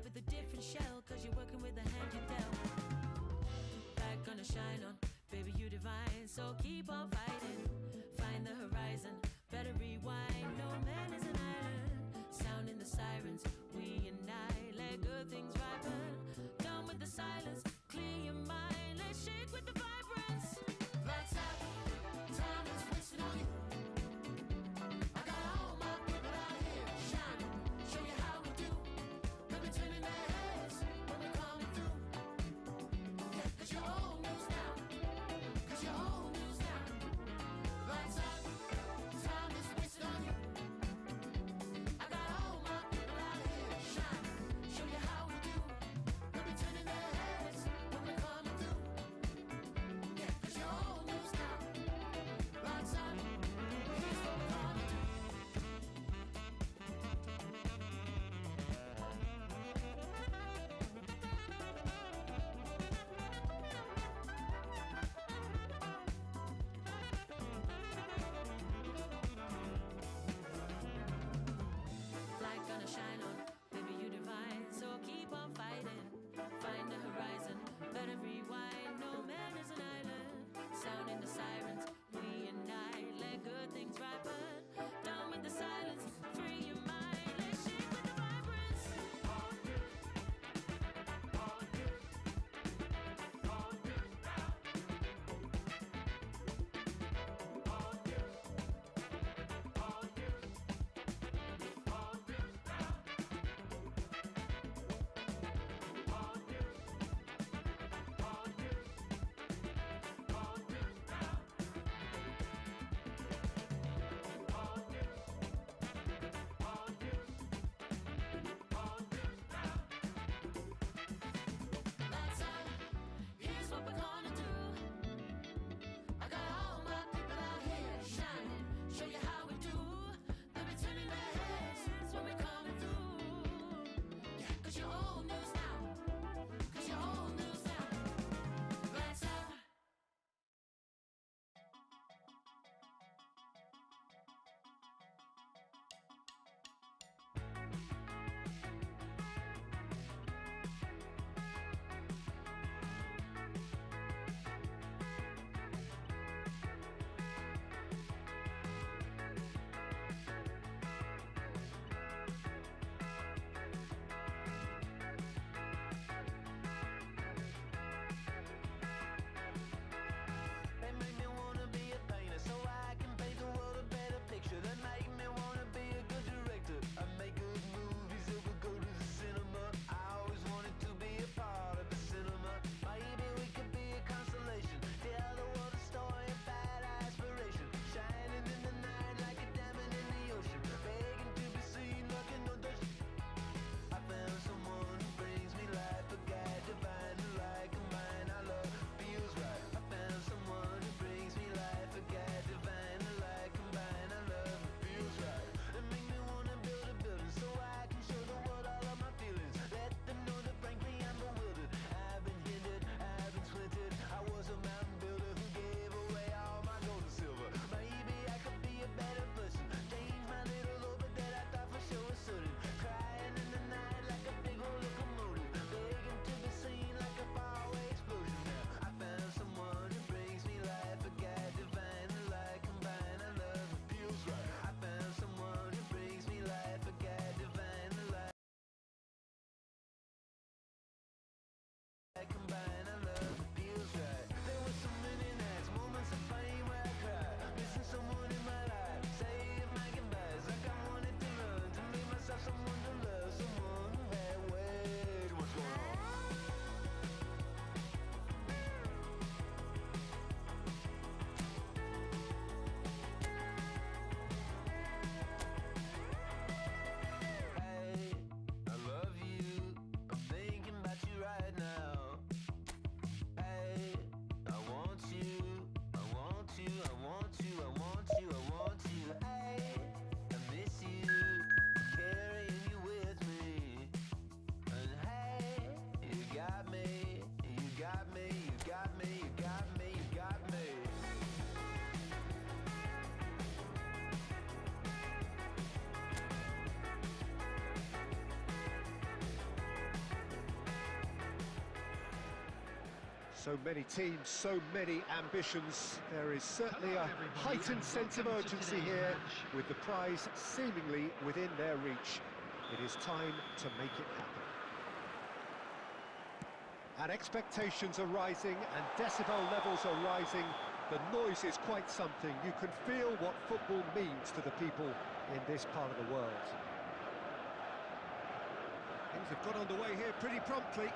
with a different shell, cause you're working with the hand you dealt. Back gonna shine on, baby you divine, so keep on fighting. Find the horizon, better rewind, no man is an island. Sounding the sirens, we unite, let good things ripen. Done with the silence, clear your mind, let's shake with the vibrance. Lights out, time is wasting on you. I got all my people out here shining, show you how we do. Let me turn in their heads when we're coming through. Yeah, cause you're old news now, cause you're old news now. Lights out, time is wasting on you. So many teams, so many ambitions. There is certainly a heightened sense of urgency here, with the prize seemingly within their reach. It is time to make it happen. And expectations are rising, and decibel levels are rising. The noise is quite something. You can feel what football means to the people in this part of the world. Things have got underway here pretty promptly.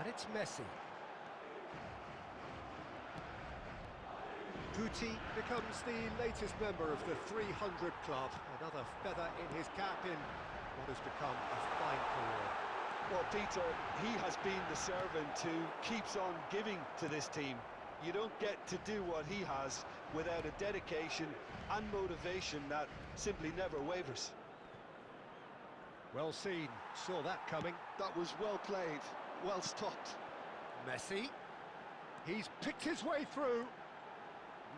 And it's Messi. Guti becomes the latest member of the 300 club. Another feather in his cap in what has become a fine career. Well, Peter, he has been the servant who keeps on giving to this team. You don't get to do what he has without a dedication and motivation that simply never wavers. Well seen, saw that coming. That was well played, well stopped. Messi, he's picked his way through.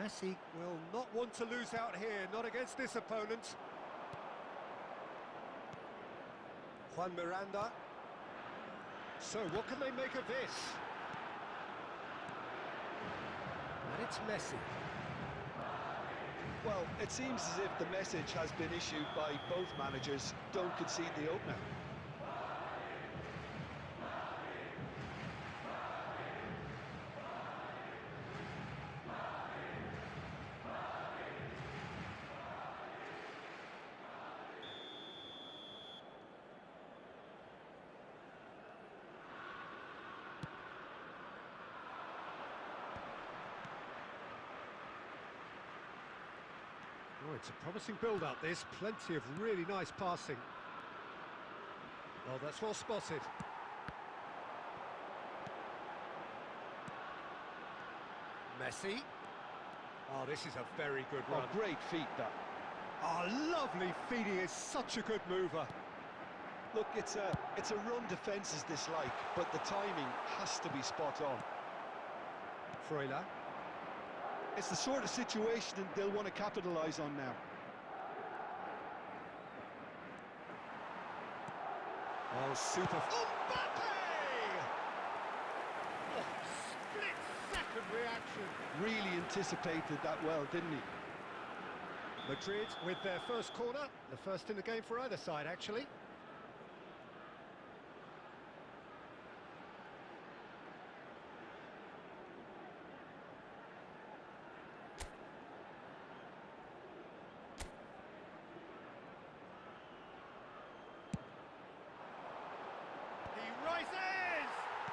Messi will not want to lose out here, not against this opponent. Juan Miranda. So what can they make of this? And it's Messi. Well, it seems as if the message has been issued by both managers: don't concede the opener. Oh, it's a promising build-up, this. Plenty of really nice passing. Oh, that's well spotted. Messi. Oh, this is a very good run. Oh, great feat, that. Oh, lovely feet. He is such a good mover. Look, it's a run defence's dislike, but the timing has to be spot on. Freuler. It's the sort of situation they'll want to capitalise on now. Oh, super. Mbappe! Oh, split-second reaction. Really anticipated that well, didn't he? Madrid with their first corner. The first in the game for either side, actually.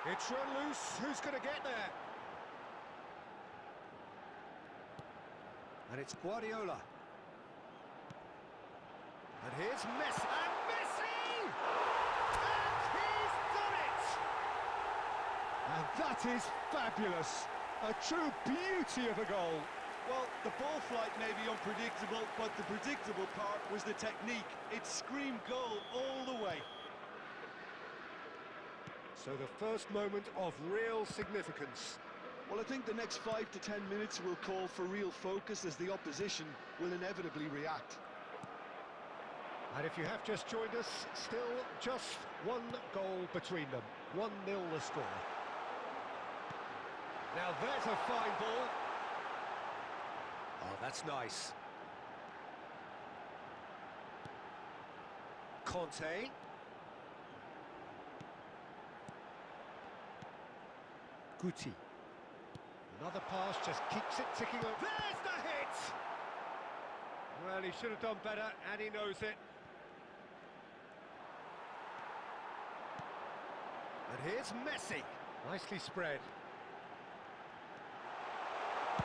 It's run loose, who's going to get there? And it's Guardiola. And here's Messi. And Messi! And he's done it! And that is fabulous. A true beauty of a goal. Well, the ball flight may be unpredictable, but the predictable part was the technique. It screamed goal all the way. So the first moment of real significance. Well, I think the next 5 to 10 minutes will call for real focus, as the opposition will inevitably react. And if you have just joined us, still just one goal between them. 1-0 the score. Now there's a fine ball. Oh, that's nice. Conte. Guti. Another pass, just keeps it ticking over. There's the hit! Well, he should have done better, and he knows it. And here's Messi. Nicely spread.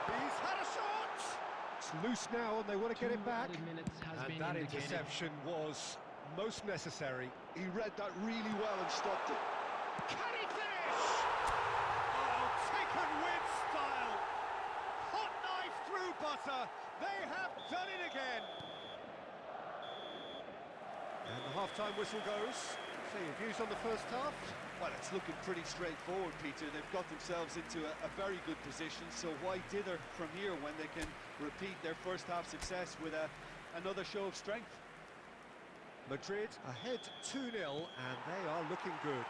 He's had a shot! It's loose now, and they want to get it back. And that interception was most necessary. He read that really well and stopped it. Can he finish? Oh, taken with style. Hot knife through butter. They have done it again. And the half-time whistle goes. So your views on the first half? Well, it's looking pretty straightforward, Peter. They've got themselves into a very good position, so why dither from here when they can repeat their first half success with another show of strength? Madrid ahead 2-0, and they are looking good.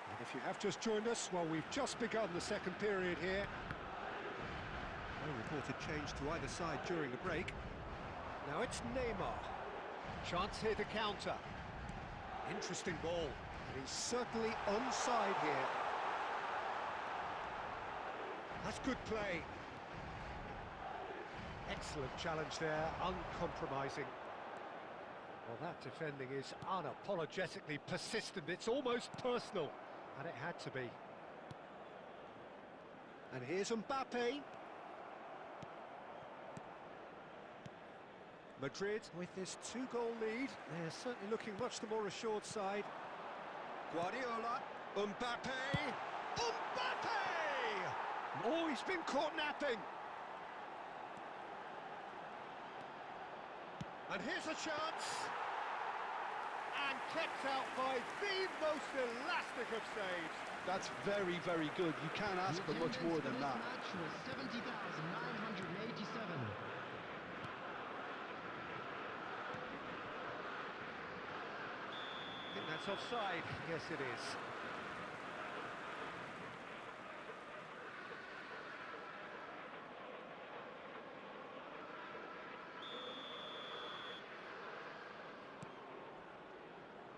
And if you have just joined us, well, we've just begun the second period here. No reported change to either side during the break. Now it's Neymar. Chance here to counter. Interesting ball, and he's certainly onside here. That's good play. Excellent challenge there, uncompromising. Well, that defending is unapologetically persistent. It's almost personal, and it had to be. And here's Mbappe. Madrid with this 2-goal lead. They're certainly looking much the more assured side. Guardiola, Mbappe! Mbappe! Oh, he's been caught napping. And here's a chance. And kept out by the most elastic of saves. That's very, very good. You can't ask for much more than that. Match was 70,987. I think that's offside. Yes, it is.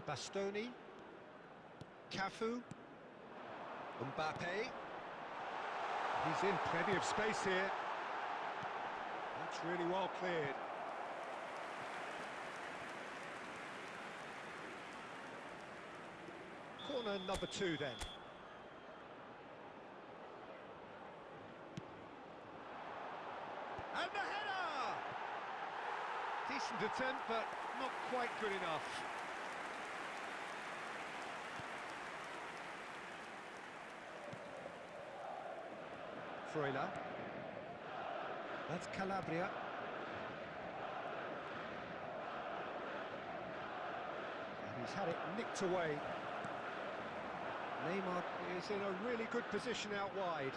Bastoni, Cafu, Mbappe. He's in plenty of space here. That's really well cleared. Corner number 2 then. And the header! Decent attempt, but not quite good enough. Freuler. That's Calabria. And he's had it nicked away. Neymar is in a really good position out wide.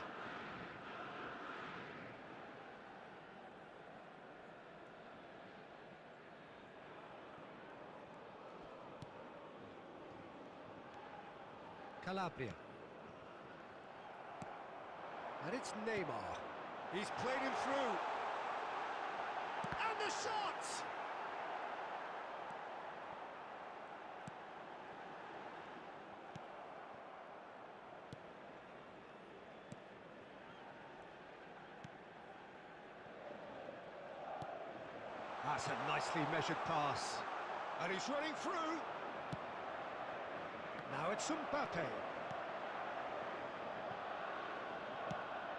Calabria. And it's Neymar. He's played him through. And the shot! That's a nicely measured pass. And he's running through. Now it's Mbappe.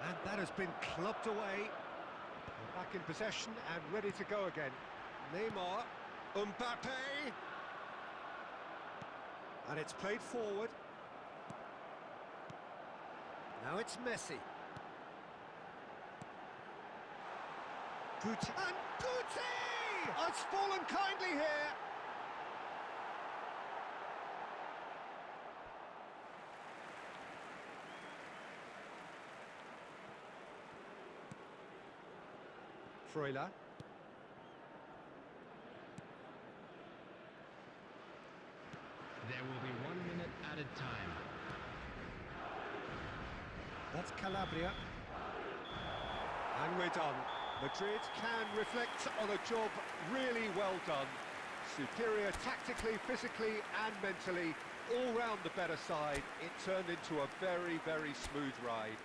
And that has been clubbed away. We're back in possession and ready to go again. Neymar, Mbappe. And it's played forward. Now it's Messi. Guti. And Guti! It's fallen kindly here. Freuler. There will be 1 minute added time. That's Calabria. And we're done. Madrid can reflect on a job really well done. Superior tactically, physically and mentally, all round the better side. It turned into a very, very smooth ride.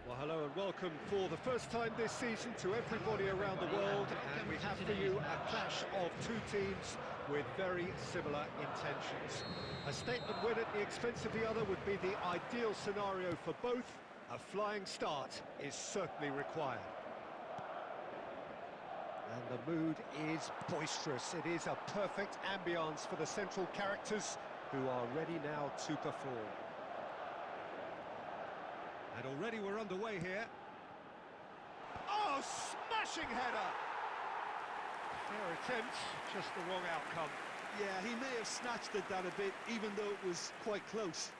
Well, hello and welcome for the first time this season to everybody around the world, and we have for you a clash of two teams with very similar intentions. A statement win at the expense of the other would be the ideal scenario for both. A flying start is certainly required. And the mood is boisterous. It is a perfect ambience for the central characters who are ready now to perform. And already we're underway here. Oh, smashing header! Fair attempt, just the wrong outcome. Yeah, he may have snatched at that a bit, even though it was quite close.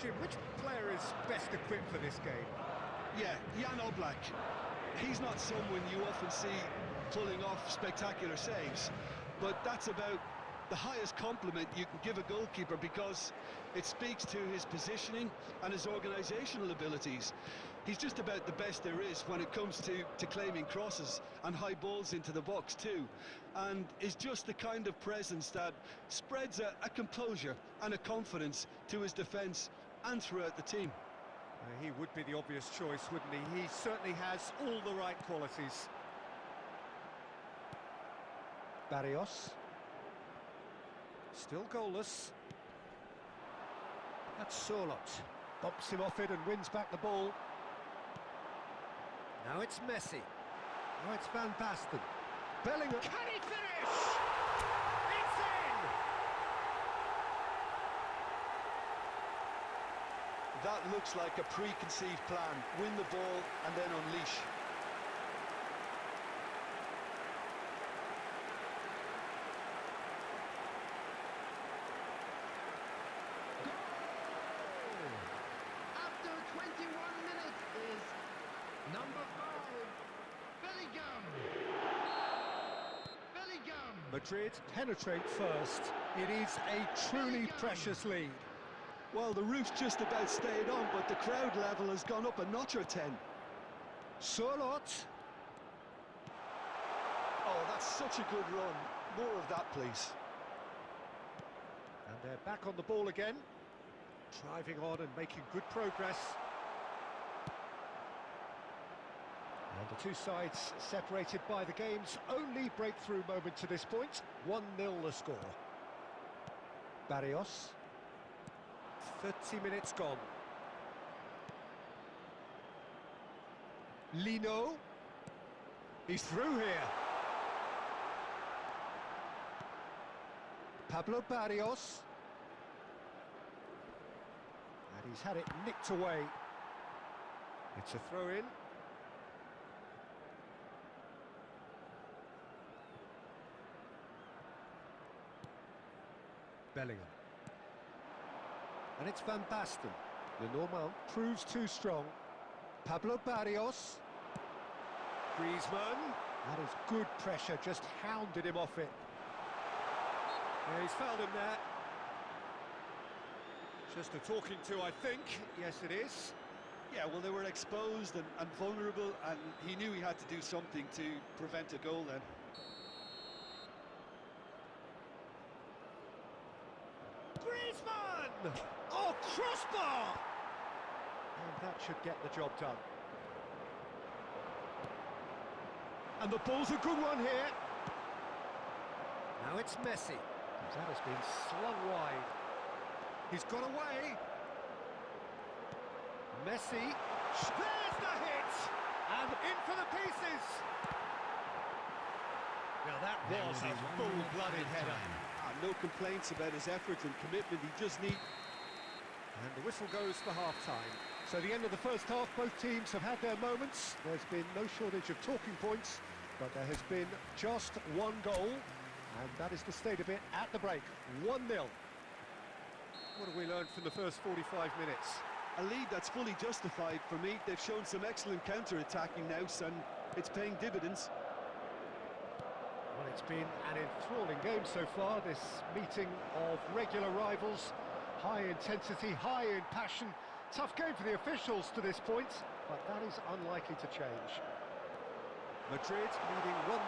Jim, which player is best equipped for this game? Yeah, Jan Oblak. He's not someone you often see pulling off spectacular saves, but that's about the highest compliment you can give a goalkeeper, because it speaks to his positioning and his organisational abilities. He's just about the best there is when it comes to claiming crosses and high balls into the box too, and is just the kind of presence that spreads a composure and a confidence to his defence and throughout the team. He would be the obvious choice, wouldn't he? He certainly has all the right qualities. Barrios. Still goalless. That's Sorlot. Bumps him off it and wins back the ball. Now it's Messi. Now it's Van Basten. Bellingham. Can he finish? It's in! That looks like a preconceived plan. Win the ball and then unleash. After 21 minutes is number 5, Bellingham. Madrid penetrate first. It is a truly precious lead. Well, the roof's just about stayed on, but the crowd level has gone up a notch or 10. Sorlot. Oh, that's such a good run. More of that, please. And they're back on the ball again. Driving on and making good progress. And the two sides separated by the game's only breakthrough moment to this point. 1-0 the score. Barrios. 30 minutes gone. Lino. He's through here. Pablo Barrios. And he's had it nicked away. It's a throw-in. Bellingham. And it's Van Basten. Lenormand proves too strong. Pablo Barrios. Griezmann. That is good pressure, just hounded him off it. Yeah, he's fouled him there. Just a talking to, I think. Yes, it is. Yeah, well, they were exposed and vulnerable, and he knew he had to do something to prevent a goal then. Griezmann! Oh, crossbar! And that should get the job done. And the ball's a good one here. Now it's Messi. That has been slung wide. He's got away. Messi. There's the hit! And in for the pieces! Now that was a full-blooded header. No complaints about his effort and commitment. He just needs... And the whistle goes for half-time. So the end of the first half, both teams have had their moments. There's been no shortage of talking points, but there has been just one goal, and that is the state of it at the break. 1-0. What have we learned from the first 45 minutes? A lead that's fully justified for me. They've shown some excellent counter-attacking nous, and it's paying dividends. Well, it's been an enthralling game so far, this meeting of regular rivals. High intensity, high in passion. Tough game for the officials to this point, but that is unlikely to change. Madrid leading 1-0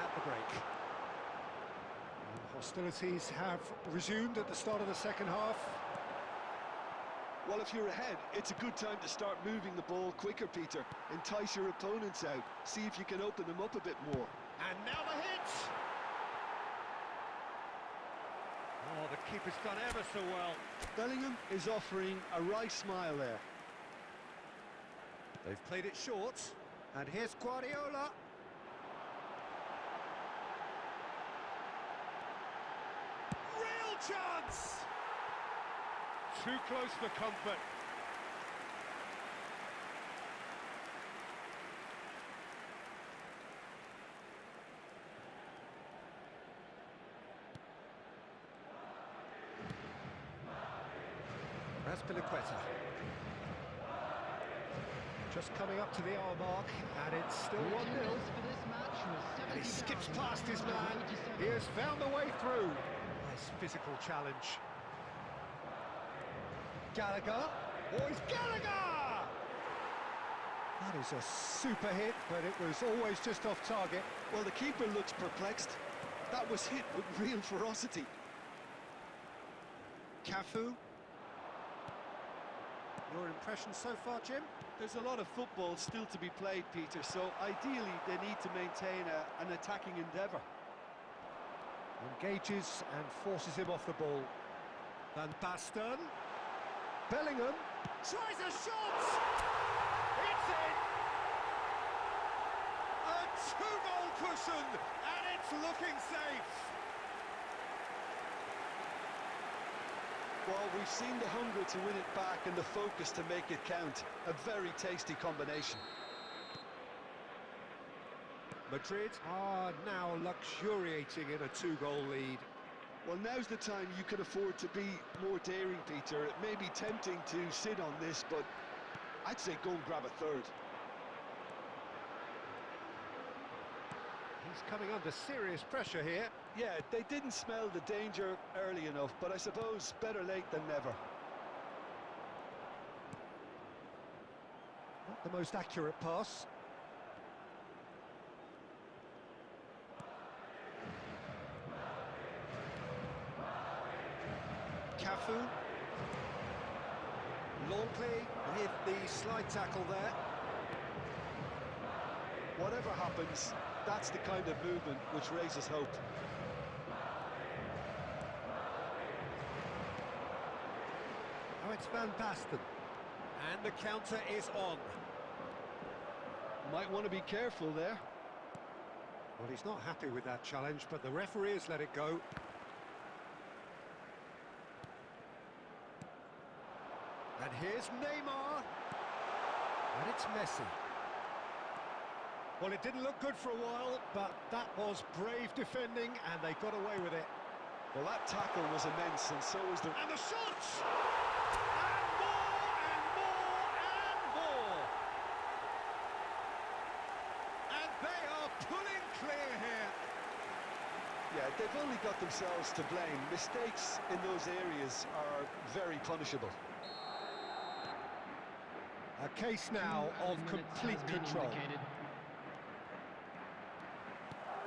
at the break. And hostilities have resumed at the start of the second half. Well, if you're ahead, it's a good time to start moving the ball quicker, Peter. Entice your opponents out. See if you can open them up a bit more. And now the hit! Oh, the keeper's done ever so well. Bellingham is offering a wry smile there. They've played it short. And here's Guardiola. Real chance! Too close for comfort. Azpilicueta. Just coming up to the hour mark, and it's still 1-0. And he skips past his man. He has found the way through. Nice physical challenge. Gallagher. Oh, it's Gallagher! That is a super hit, but it was always just off target. Well, the keeper looks perplexed. That was hit with real ferocity. Cafu. Your impression so far, Jim? There's a lot of football still to be played, Peter, so ideally they need to maintain an attacking endeavour. Engages and forces him off the ball. Van Basten. Bellingham tries a shot! It's in! A two-goal cushion, and it's looking safe! Well, we've seen the hunger to win it back and the focus to make it count. A very tasty combination. Madrid are now luxuriating in a two-goal lead. Well, now's the time you can afford to be more daring, Peter. It may be tempting to sit on this, but I'd say go and grab a third. He's coming under serious pressure here. Yeah, they didn't smell the danger early enough, but I suppose better late than never. Not the most accurate pass. Cafu. Longley with the slide tackle there. Whatever happens, that's the kind of movement which raises hope. it's Van Basten. And the counter is on. Might want to be careful there. Well, he's not happy with that challenge, but the referee has let it go. And here's Neymar. And it's Messi. Well, it didn't look good for a while, but that was brave defending, and they got away with it. Well, that tackle was immense, and so was the... And the shots! And more, and more, and more! And they are pulling clear here. Yeah, they've only got themselves to blame. Mistakes in those areas are very punishable. A case now of complete control.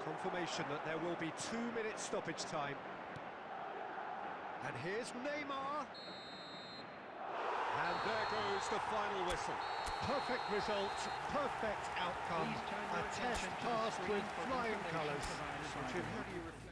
Confirmation that there will be 2 minutes stoppage time. And here's Neymar. And there goes the final whistle. Perfect result, perfect outcome. A test passed with flying colours. So Jim, how do you reflect?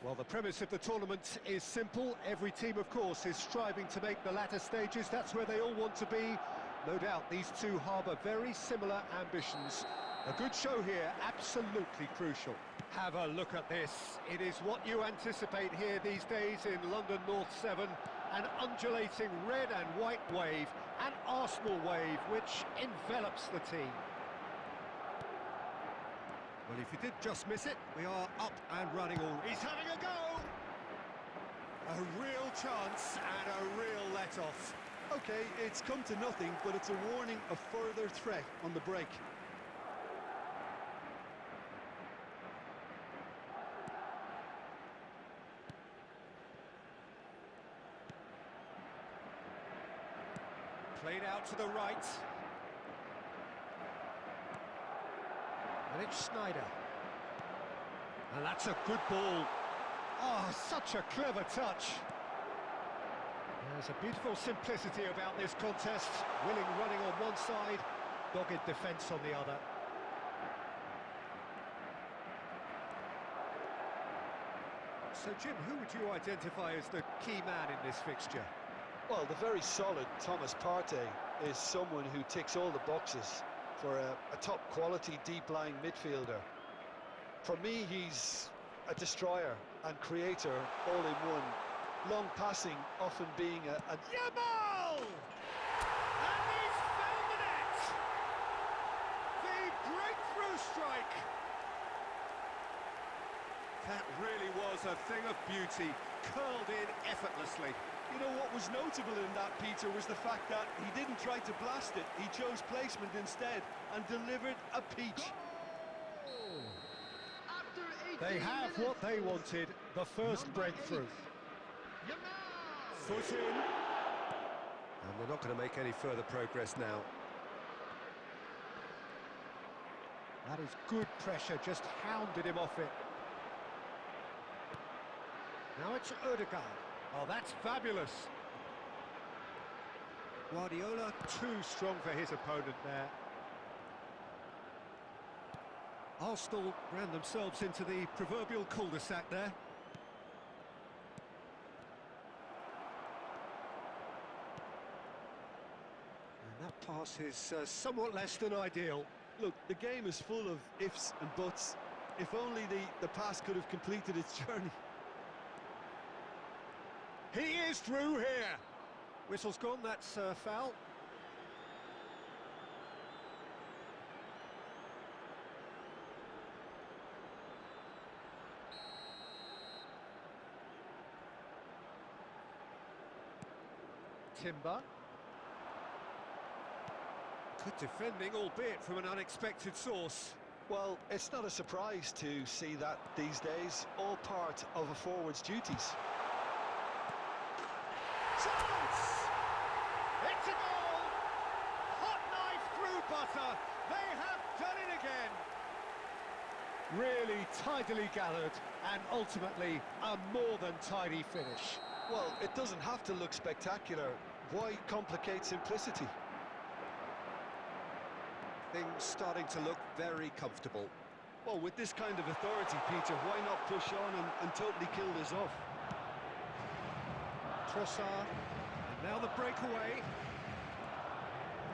Well, the premise of the tournament is simple. Every team, of course, is striving to make the latter stages. That's where they all want to be. No doubt these two harbour very similar ambitions. A good show here, absolutely crucial. Have a look at this. It is what you anticipate here these days in London North 7. An undulating red and white wave, an Arsenal wave, which envelops the team. Well, if you did just miss it, we are up and running all. He's having a go! A real chance and a real let-off. Okay, it's come to nothing, but it's a warning of further threat on the break. Played out to the right. And it's Schneider. And that's a good ball. Oh, such a clever touch. There's a beautiful simplicity about this contest. Willing running on one side, dogged defence on the other. So, Jim, who would you identify as the key man in this fixture? Well, the very solid Thomas Partey is someone who ticks all the boxes for a top-quality, deep-lying midfielder. For me, he's a destroyer and creator all in one. Long passing often being a... Yamal! And he's found the net! The breakthrough strike! That really was a thing of beauty, curled in effortlessly. You know, what was notable in that, Peter, was the fact that he didn't try to blast it. He chose placement instead and delivered a peach. After They have what they wanted, the first breakthrough. Foot in. And they're not going to make any further progress now. That is good pressure, just hounded him off it. Now it's Odegaard. Oh, that's fabulous. Guardiola too strong for his opponent there. Arsenal ran themselves into the proverbial cul-de-sac there. And that pass is somewhat less than ideal. Look, the game is full of ifs and buts. If only the pass could have completed its journey. He is through here. Whistle's gone, that's foul. Timber. Good defending, albeit from an unexpected source. Well, it's not a surprise to see that these days, all part of a forward's duties. Chance! It's a goal! Hot knife through butter. They have done it again. Really tidily gathered and ultimately a more than tidy finish. Well, it doesn't have to look spectacular. Why complicate simplicity? Things starting to look very comfortable. Well, with this kind of authority, Peter, why not push on and totally kill this off? Trossard, and now the breakaway.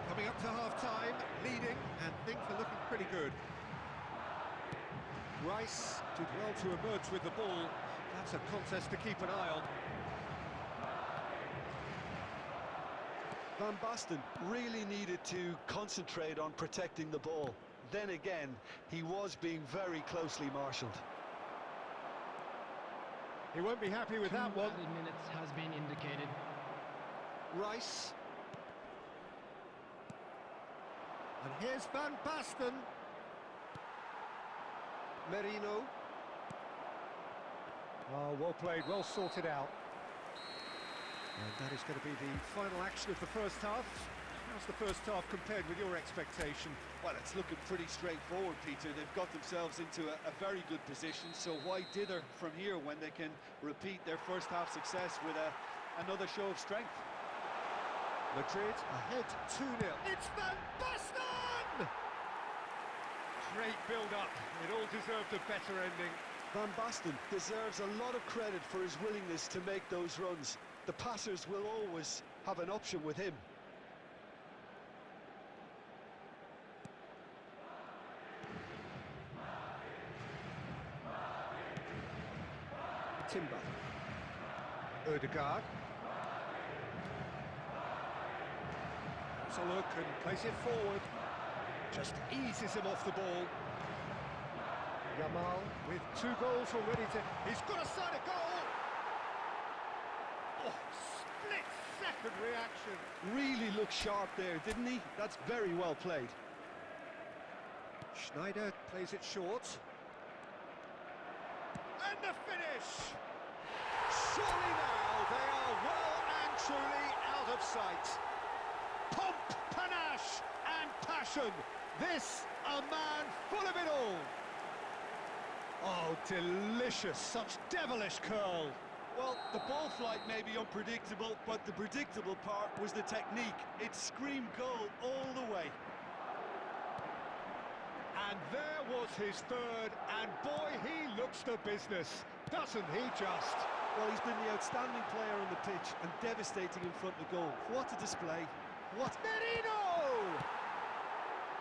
Coming up to half-time, leading, and things are looking pretty good. Rice did well to emerge with the ball. That's a contest to keep an eye on. Van Basten really needed to concentrate on protecting the ball. Then again, he was being very closely marshalled. He won't be happy with that one. 2 added minutes has been indicated. Rice. And here's Van Basten. Merino. Oh, well played, well sorted out. And that is going to be the final action of the first half. How's the first half compared with your expectation? Well, it's looking pretty straightforward, Peter. They've got themselves into a very good position, so why dither from here when they can repeat their first half success with another show of strength? Madrid ahead 2-0. It's Van Basten! Great build-up. It all deserved a better ending. Van Basten deserves a lot of credit for his willingness to make those runs. The passers will always have an option with him. Timber. Odegaard. Has a look and plays it forward. Just eases him off the ball. Yamal with 2 goals already he's got a side of goal! Oh, split-second reaction. Really looked sharp there, didn't he? That's very well played. Schneider plays it short. And the finish! Surely now they are well and truly out of sight. Pomp, panache and passion. This a man full of it all. Oh, delicious, such devilish curl. Well, the ball flight may be unpredictable, but the predictable part was the technique. It screamed goal all the way. And there was his third, and boy, he looks the business, doesn't he just? Well, he's been the outstanding player on the pitch and devastating in front of goal. What a display. What? Merino!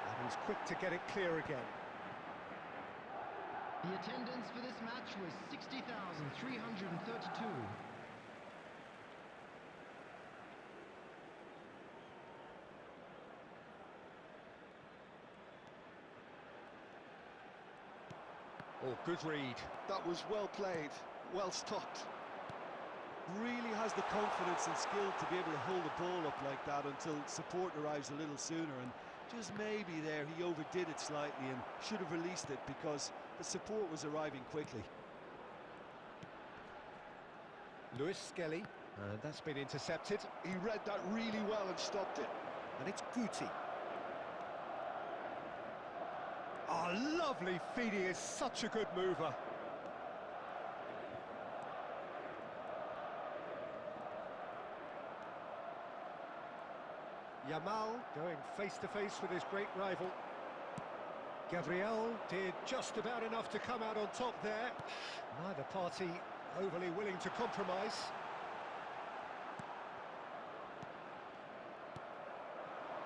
And he's quick to get it clear again. The attendance for this match was 60,332. Oh, good read. That was well played, well stopped. Really has the confidence and skill to be able to hold the ball up like that until support arrives a little sooner, and Just maybe there he overdid it slightly and should have released it because the support was arriving quickly. Lewis Skelly, and that's been intercepted. He read that really well and stopped it. And it's Guti. Oh, lovely feed, he is such a good mover. Yamal going face-to-face with his great rival. Gabriel did just about enough to come out on top there. Neither party overly willing to compromise.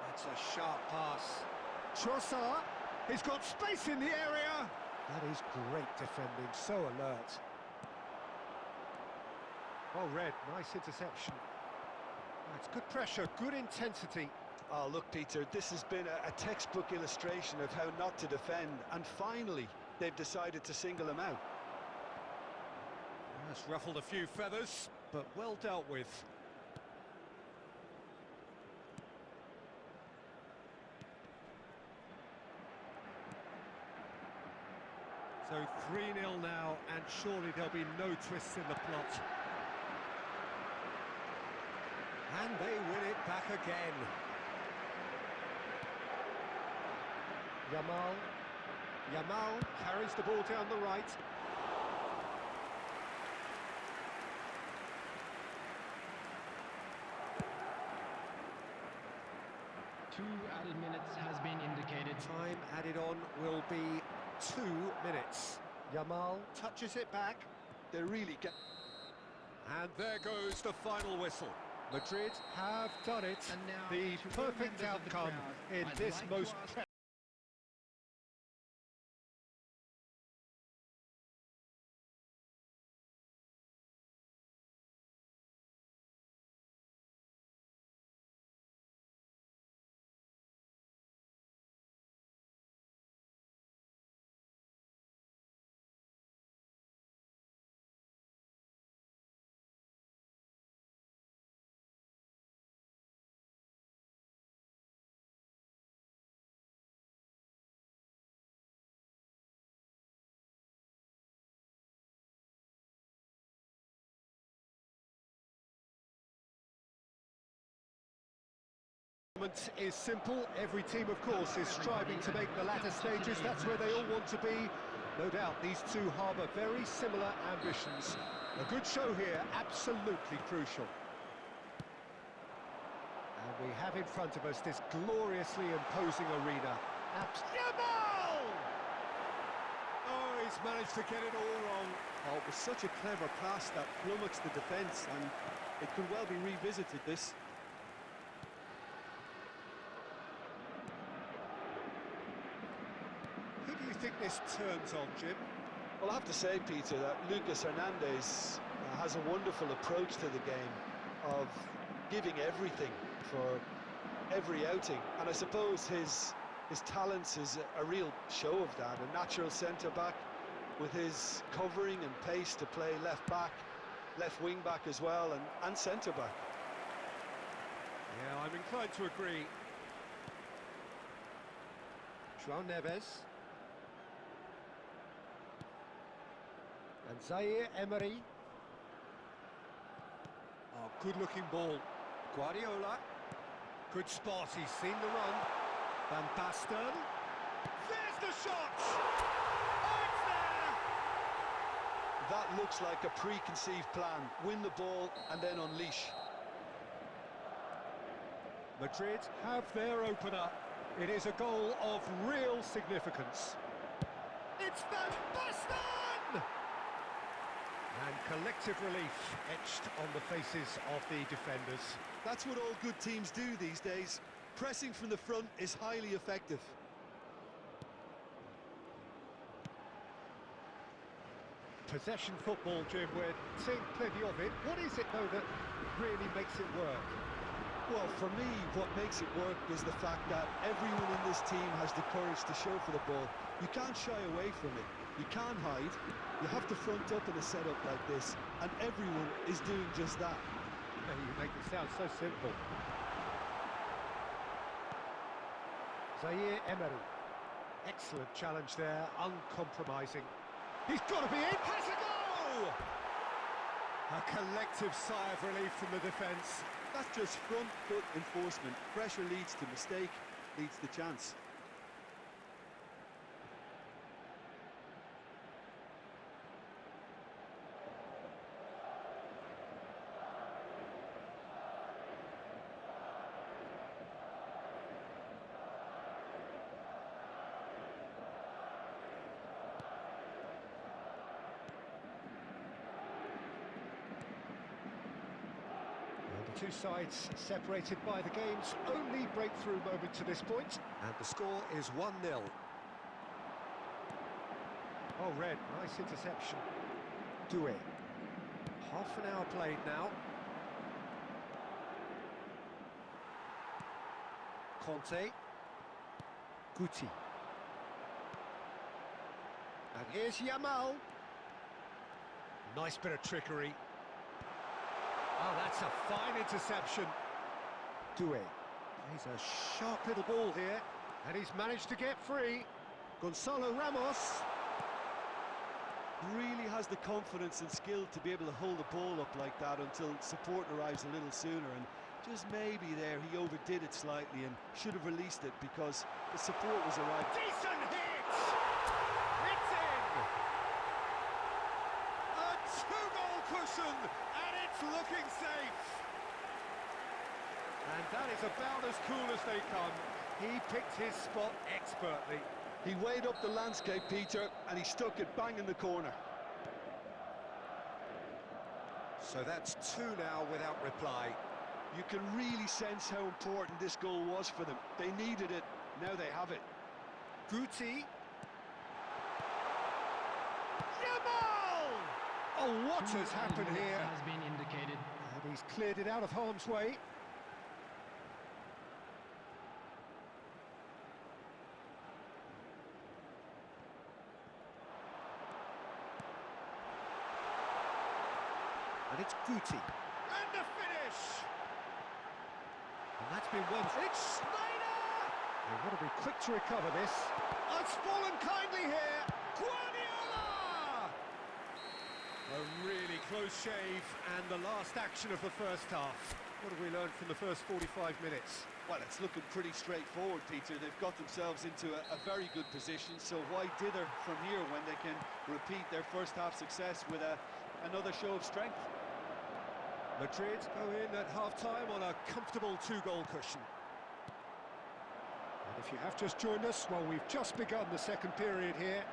That's a sharp pass. Trossard, he's got space in the area. That is great defending, so alert. Well read, nice interception. That's good pressure, good intensity. Oh, look, Peter, this has been a textbook illustration of how not to defend, and finally they've decided to single him out. That's ruffled a few feathers, but well dealt with. So 3-0 now, and surely there'll be no twists in the plot. And they win it back again. Yamal carries the ball down the right. Two added minutes has been indicated. Time added on will be 2 minutes. Yamal touches it back. They're really And there goes the final whistle. Madrid have done it. And now The to all perfect members of the outcome crowd, in I'd this like to most ask is simple. Every team, of course, is striving to make the latter stages. That's where they all want to be. No doubt, these two harbour very similar ambitions. A good show here, absolutely crucial. And we have in front of us this gloriously imposing arena. Yamal! Oh, he's managed to get it all wrong. Oh, it was such a clever pass that flummoxed the defence, and it could well be revisited, this. Who do you think this turns on, Jim? Well, I have to say, Peter, that Lucas Hernandez has a wonderful approach to the game of giving everything for every outing, and I suppose his talents is a real show of that. A natural centre-back with his covering and pace to play left-back, left wing-back as well, and centre-back. Yeah, I'm inclined to agree. João Neves. And Zaire Emery. Oh, good-looking ball. Guardiola. Good spot, he's seen the run. Van Basten. There's the shot! Oh, it's there! That looks like a preconceived plan. Win the ball and then unleash. Madrid have their opener. It is a goal of real significance. It's Van Basten! And collective relief etched on the faces of the defenders. That's what all good teams do these days. Pressing from the front is highly effective. Possession football, Jim, we're seeing plenty of it. What is it, though, that really makes it work? Well, for me, what makes it work is the fact that everyone in this team has the courage to show for the ball. You can't shy away from it. You can't hide. You have to front up in a setup like this, and everyone is doing just that. You make it sound so simple. Zaire Emery. Excellent challenge there, uncompromising. He's got to be in, has a goal! A collective sigh of relief from the defence. That's just front foot enforcement. Pressure leads to mistake, leads to chance. Two sides separated by the game's only breakthrough moment to this point, and the score is 1-0. Oh, Red, nice interception. Doué. Half an hour played now. Conte. Guti. And here's Yamal. Nice bit of trickery. Oh, that's a fine interception. Doué. He's a sharp little ball here, and he's managed to get free. Gonzalo Ramos. Really has the confidence and skill to be able to hold the ball up like that until support arrives a little sooner, and just maybe there he overdid it slightly and should have released it because the support was arriving. Decent hit! It's in! A two-goal cushion! Looking safe, and that is about as cool as they come. He picked his spot expertly. He weighed up the landscape, Peter, and he stuck it bang in the corner. So that's two now without reply. You can really sense how important this goal was for them. They needed it, now they have it. Guti. Yamal! Oh, what has happened here? Has been indicated. And he's cleared it out of harm's way. And it's Guti. And the finish! And that's been won. It's Schneider! They want to be quick to recover this. Oh, it's fallen kindly here. Guardiola! A really close shave, and the last action of the first half. What have we learned from the first 45 minutes? Well, it's looking pretty straightforward, Peter. They've got themselves into a very good position, so why dither from here when they can repeat their first half success with another show of strength? Madrid go in at half-time on a comfortable two-goal cushion. And if you have just joined us, well, we've just begun the second period here.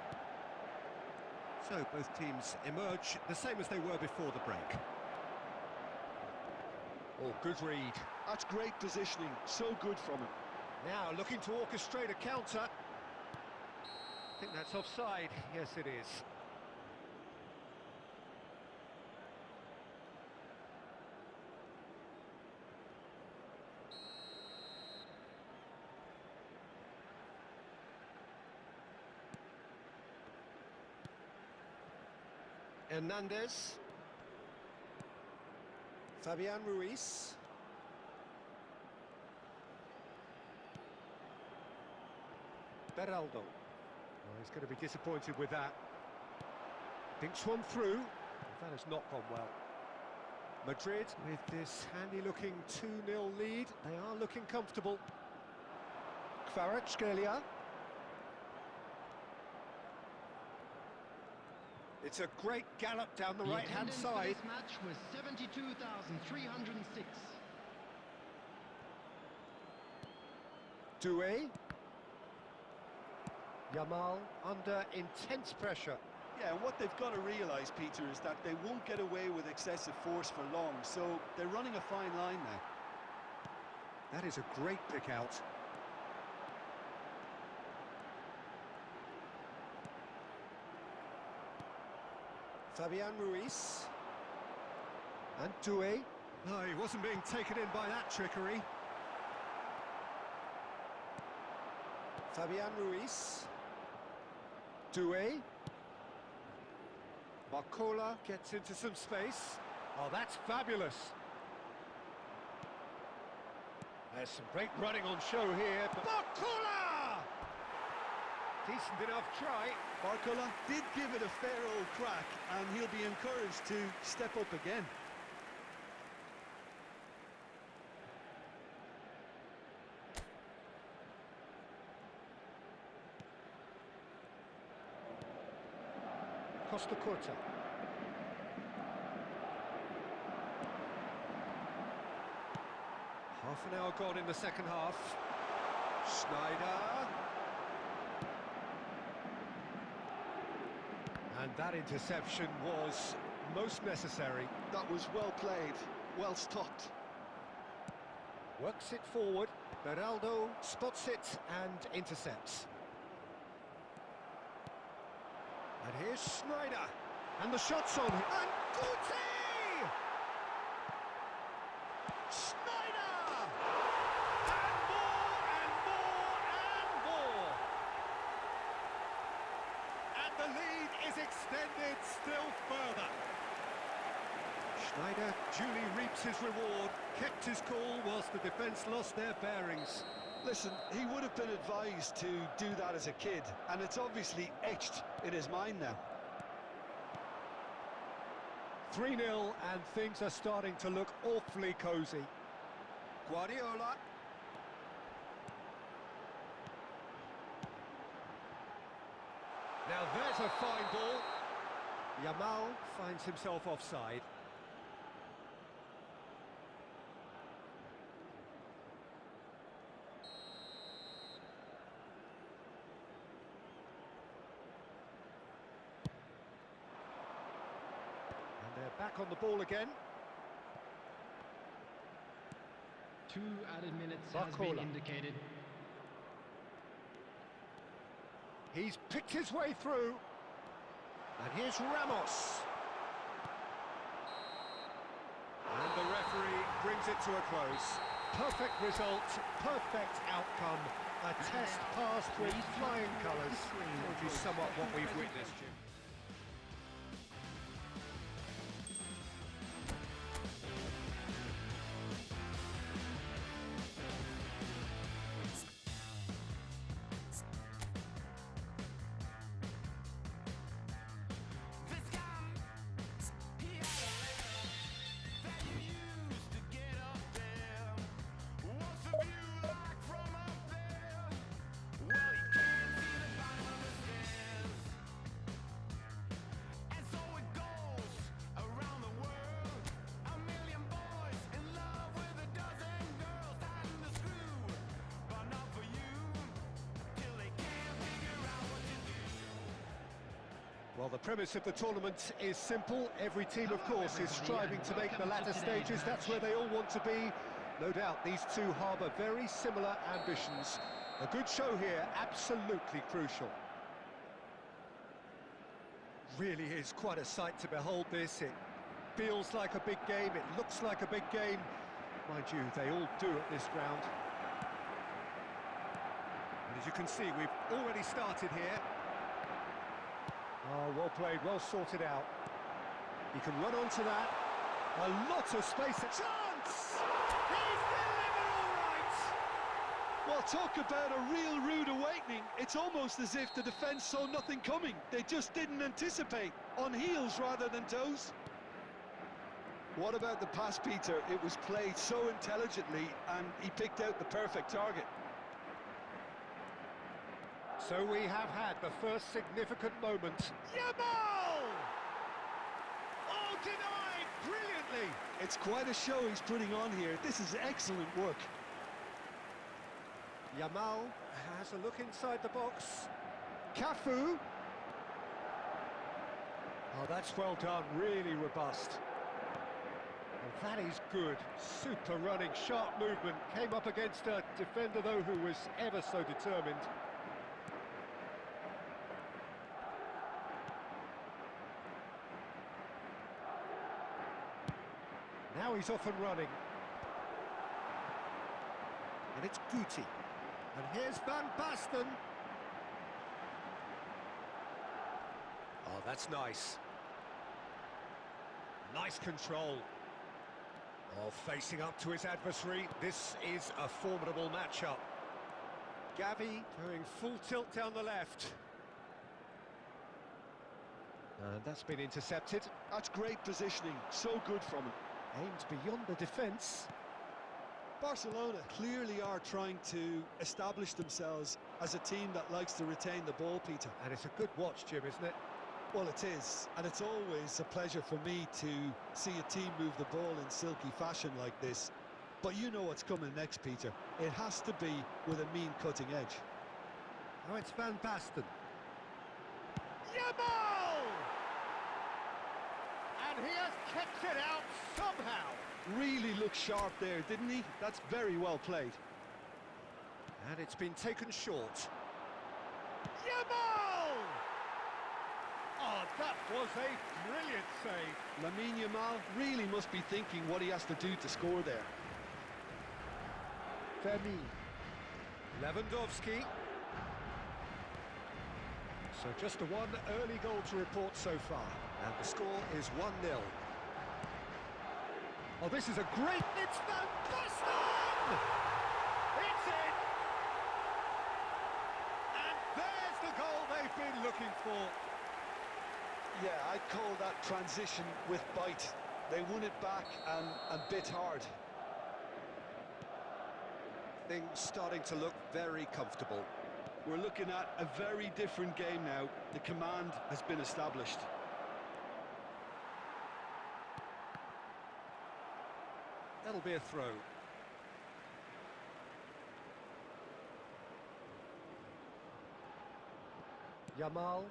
So both teams emerge the same as they were before the break. Oh, good read. That's great positioning, so good from him. Now looking to orchestrate a counter. I think that's offside. Yes, it is. Hernandez. Fabian Ruiz. Beraldo. Oh, he's going to be disappointed with that. Thinks one through. That has not gone well. Madrid with this handy-looking 2-0 lead. They are looking comfortable. Kvaratskhelia. It's a great gallop down the right-hand side. This match was 72,306. Doué. Yamal under intense pressure. Yeah, and what they've got to realise, Peter, is that they won't get away with excessive force for long, so they're running a fine line now. That is a great pick out. Fabian Ruiz. And Doué. No, he wasn't being taken in by that trickery. Fabian Ruiz. Doué. Barcola gets into some space. Oh, that's fabulous. There's some great running on show here. Barcola! Decent enough try. Barcola did give it a fair old crack, and he'll be encouraged to step up again. Costa Curta. Half an hour gone in the second half. Schneider. And that interception was most necessary. That was well played, well stopped. Works it forward. Beraldo spots it and intercepts. And here's Schneider. And the shot's on. And Guti! Schneider! And more, and more, and more! And the lead is extended still further. Schneider duly reaps his reward, kept his cool whilst the defence lost their bearings. Listen, he would have been advised to do that as a kid, and it's obviously etched in his mind now. 3-0, and things are starting to look awfully cosy. Guardiola. Now there's a fine ball. Yamal finds himself offside. They're back on the ball again. 2 added minutes has been indicated. He's picked his way through. And here's Ramos. And the referee brings it to a close. Perfect result, perfect outcome. A test passed with flying colours, which is somewhat what we've witnessed, Jim. Well, the premise of the tournament is simple. Every team, of course, is striving to make the latter stages. That's where they all want to be. No doubt, these two harbour very similar ambitions. A good show here, absolutely crucial. Really is quite a sight to behold this. It feels like a big game, it looks like a big game. Mind you, they all do at this ground. And as you can see, we've already started here. Oh, well played, well sorted out. He can run onto that. A lot of space. A chance! He's delivered all right! Well, talk about a real rude awakening. It's almost as if the defence saw nothing coming. They just didn't anticipate. On heels rather than toes. What about the pass, Peter? It was played so intelligently, and he picked out the perfect target. So we have had the first significant moment. Yamal! Oh, denied brilliantly! It's quite a show he's putting on here. This is excellent work. Yamal has a look inside the box. Cafu. Oh, that's well done, really robust. And that is good. Super running, sharp movement. Came up against a defender, though, who was ever so determined. Now he's off and running. And it's Guti. And here's Van Basten. Oh, that's nice. Nice control. Oh, facing up to his adversary. This is a formidable matchup. Gavi going full tilt down the left. And that's been intercepted. That's great positioning, so good from him. Aimed beyond the defence. Barcelona clearly are trying to establish themselves as a team that likes to retain the ball, Peter. And it's a good watch, Jim, isn't it? Well, it is, and it's always a pleasure for me to see a team move the ball in silky fashion like this. But you know what's coming next, Peter. It has to be with a mean cutting edge. Oh, it's Van Basten. Yamal! And he has kept it out somehow. Really looked sharp there, didn't he? That's very well played. And it's been taken short. Yamal! Oh, that was a brilliant save. Lamine Yamal really must be thinking what he has to do to score there. Femi. Lewandowski. So just the one early goal to report so far. And the score is 1-0. Oh, this is a great... It's Van Basten! It's in! And there's the goal they've been looking for. Yeah, I'd call that transition with bite. They won it back and bit hard. Things starting to look very comfortable. We're looking at a very different game now. The command has been established. That'll be a throw. Yamal.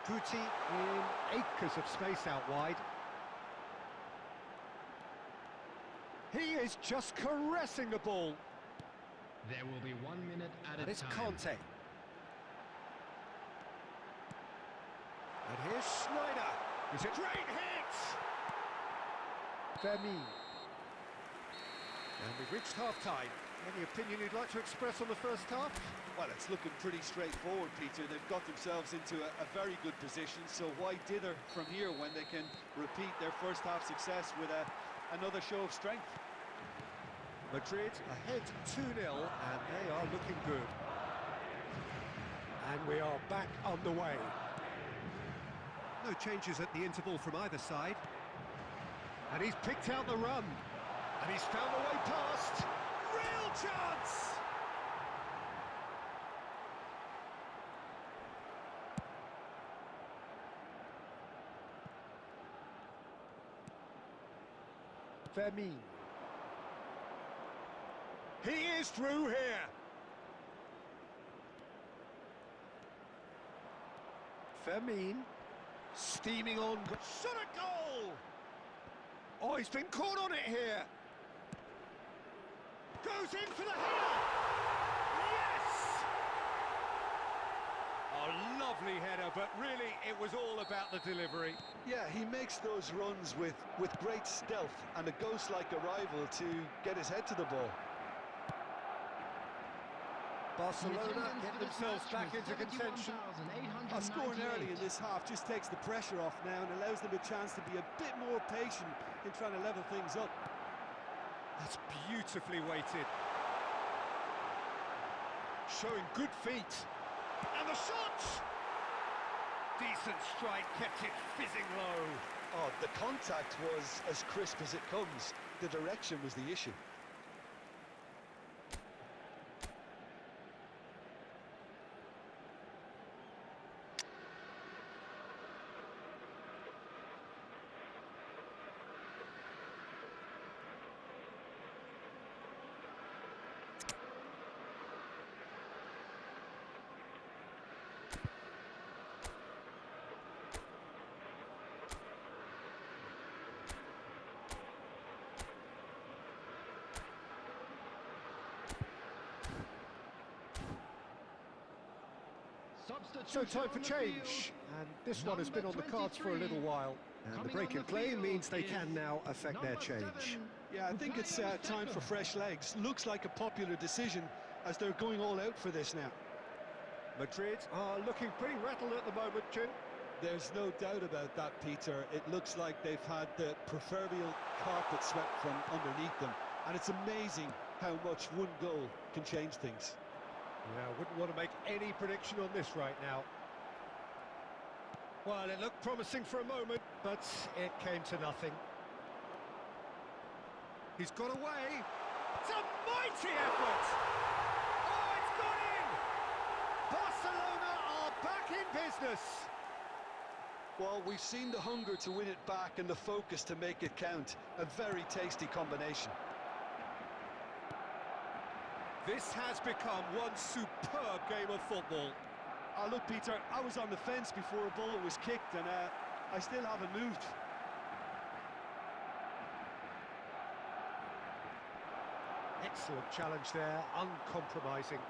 Guti in acres of space out wide. He is just caressing the ball. There will be 1 minute at And a it's time. Conte. And here's Schneider. It's a great hit! Femi. And we've reached half-time. Any opinion you'd like to express on the first half? Well, it's looking pretty straightforward, Peter. They've got themselves into a very good position, so why dither from here when they can repeat their first half success with another show of strength? Madrid ahead 2-0, and they are looking good. And we are back underway. No changes at the interval from either side. And he's picked out the run. And he's found a way past. Real chance! Femi. He is through here. Fermin. Steaming on. Shot a goal! Oh, he's been caught on it here. Goes in for the header. Yes! A lovely header, but really it was all about the delivery. Yeah, he makes those runs with great stealth and a ghost-like arrival to get his head to the ball. Barcelona get themselves back into contention. Scoring early in this half just takes the pressure off now and allows them a chance to be a bit more patient in trying to level things up. That's beautifully weighted. Showing good feet. And the shot! Decent strike, kept it fizzing low. Oh, the contact was as crisp as it comes. The direction was the issue. So time for change, and this one has been on the cards for a little while. And the break in play means they can now affect their change. Yeah, I think it's time for fresh legs. Looks like a popular decision as they're going all out for this now. Madrid are looking pretty rattled at the moment, Jim. There's no doubt about that, Peter. It looks like they've had the proverbial carpet swept from underneath them. And it's amazing how much one goal can change things. Yeah, I wouldn't want to make any prediction on this right now. Well, it looked promising for a moment, but it came to nothing. He's got away. It's a mighty effort! Oh, it's gone in! Barcelona are back in business! Well, we've seen the hunger to win it back and the focus to make it count. A very tasty combination. This has become one superb game of football. Look, Peter, I was on the fence before a ball was kicked, and I still haven't moved. Excellent challenge there, uncompromising.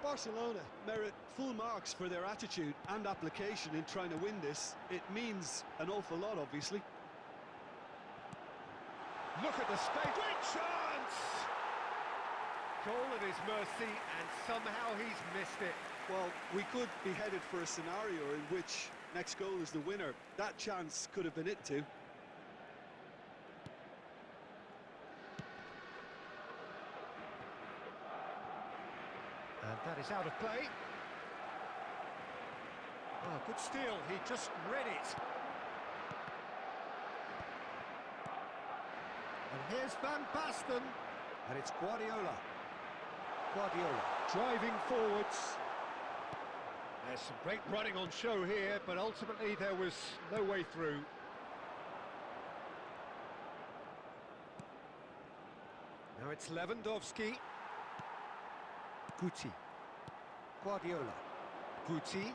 Barcelona merit full marks for their attitude and application in trying to win this. It means an awful lot, obviously. Look at the space. Great chance! Goal at his mercy, and somehow he's missed it. Well, we could be headed for a scenario in which next goal is the winner. That chance could have been it too. And that is out of play. Oh, good steal. He just read it. And here's Van Basten. And it's Guardiola. Guardiola driving forwards. There's some great running on show here, but ultimately there was no way through. Now it's Lewandowski. Guti. Guardiola. Guti.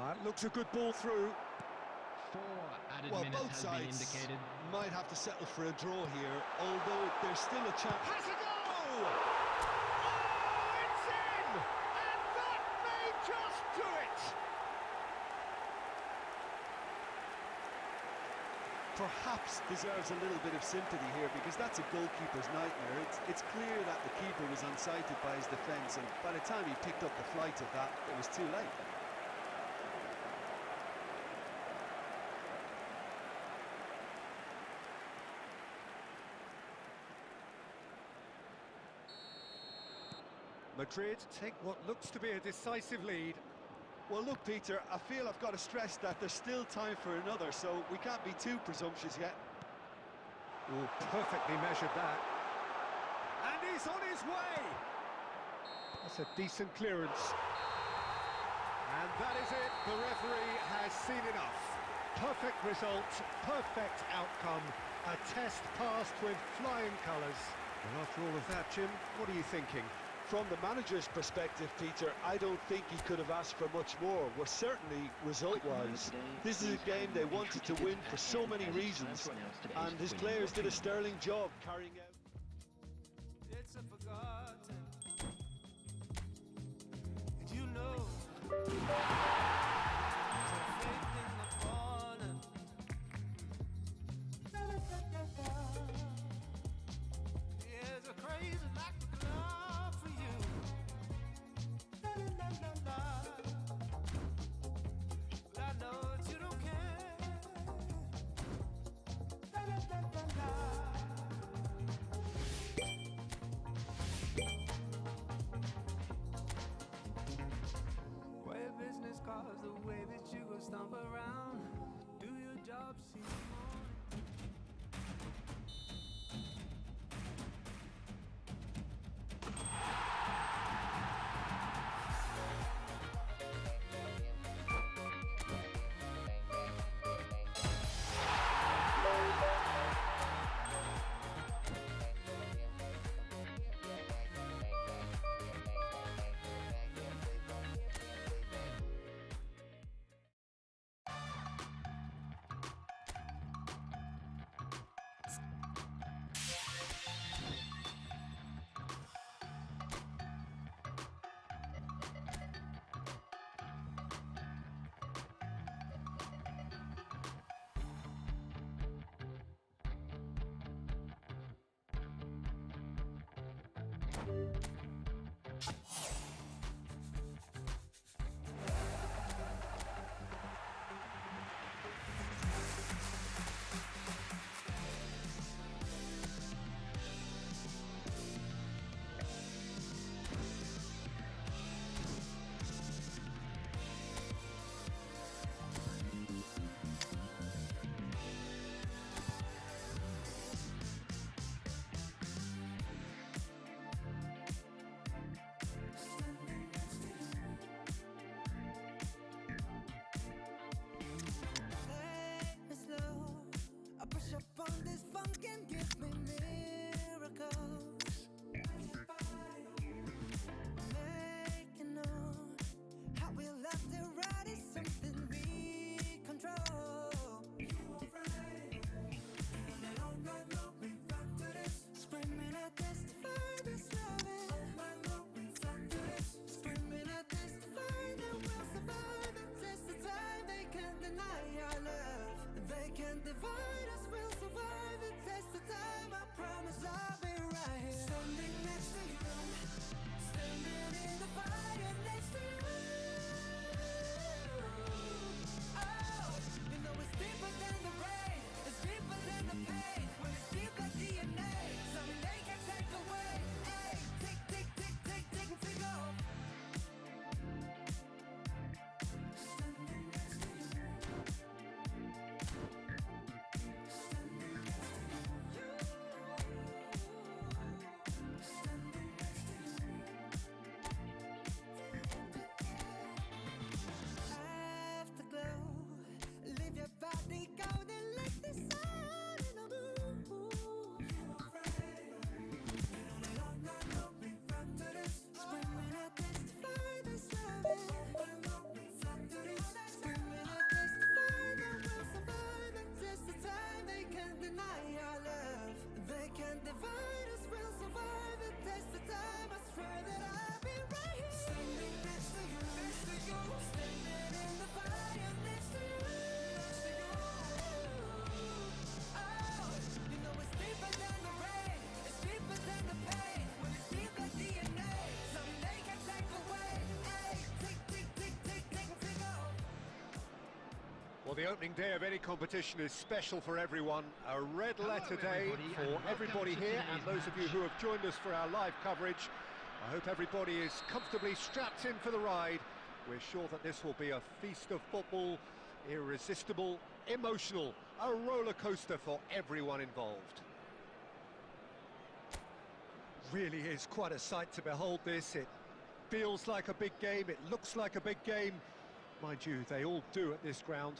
That looks a good ball through. 4 added Well, minutes both has been sides indicated. might have to settle for a draw here, although there's still a chance. Has a goal! Oh, it's in! And that may just do it! Perhaps deserves a little bit of sympathy here, because that's a goalkeeper's nightmare. It's clear that the keeper was unsighted by his defence, and by the time he picked up the flight of that, it was too late. Madrid take what looks to be a decisive lead. Well, look, Peter, I feel I've got to stress that there's still time for another, so we can't be too presumptuous yet. Oh, perfectly measured that. And he's on his way! That's a decent clearance. And that is it. The referee has seen enough. Perfect result, perfect outcome. A test passed with flying colours. And after all of that, Jim, what are you thinking? From the manager's perspective, Peter, I don't think he could have asked for much more. Well, certainly result-wise. This is a game they wanted to win for so many reasons, and his players did a sterling job carrying out. It's a forgotten, and you know, there's a faith in the fallen. There's a crazy lack of love for you. But I know that you don't care. Way of business cause the way that you go stomp around. Do your job, see you morning. Well, the opening day of any competition is special for everyone. A red letter day for everybody here, and those of you who have joined us for our live coverage. I hope everybody is comfortably strapped in for the ride. We're sure that this will be a feast of football, irresistible, emotional, a roller coaster for everyone involved. Really is quite a sight to behold this. It feels like a big game, it looks like a big game. Mind you, they all do at this ground.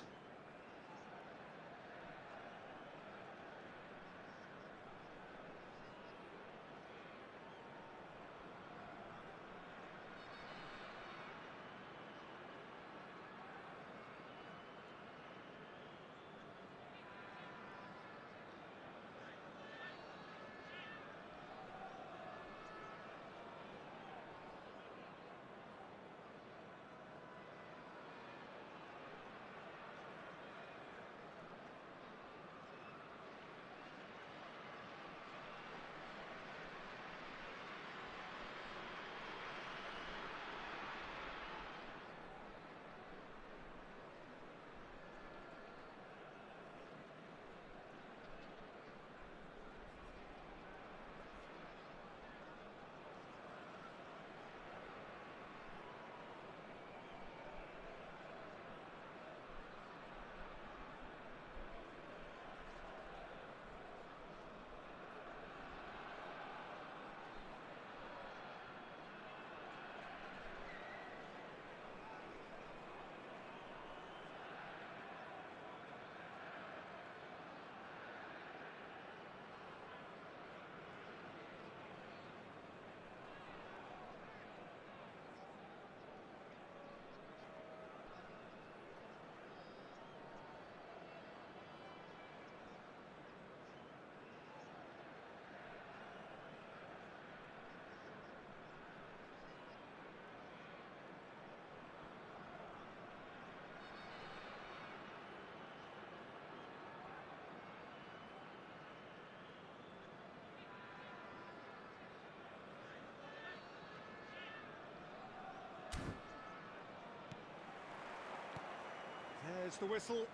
There's the whistle.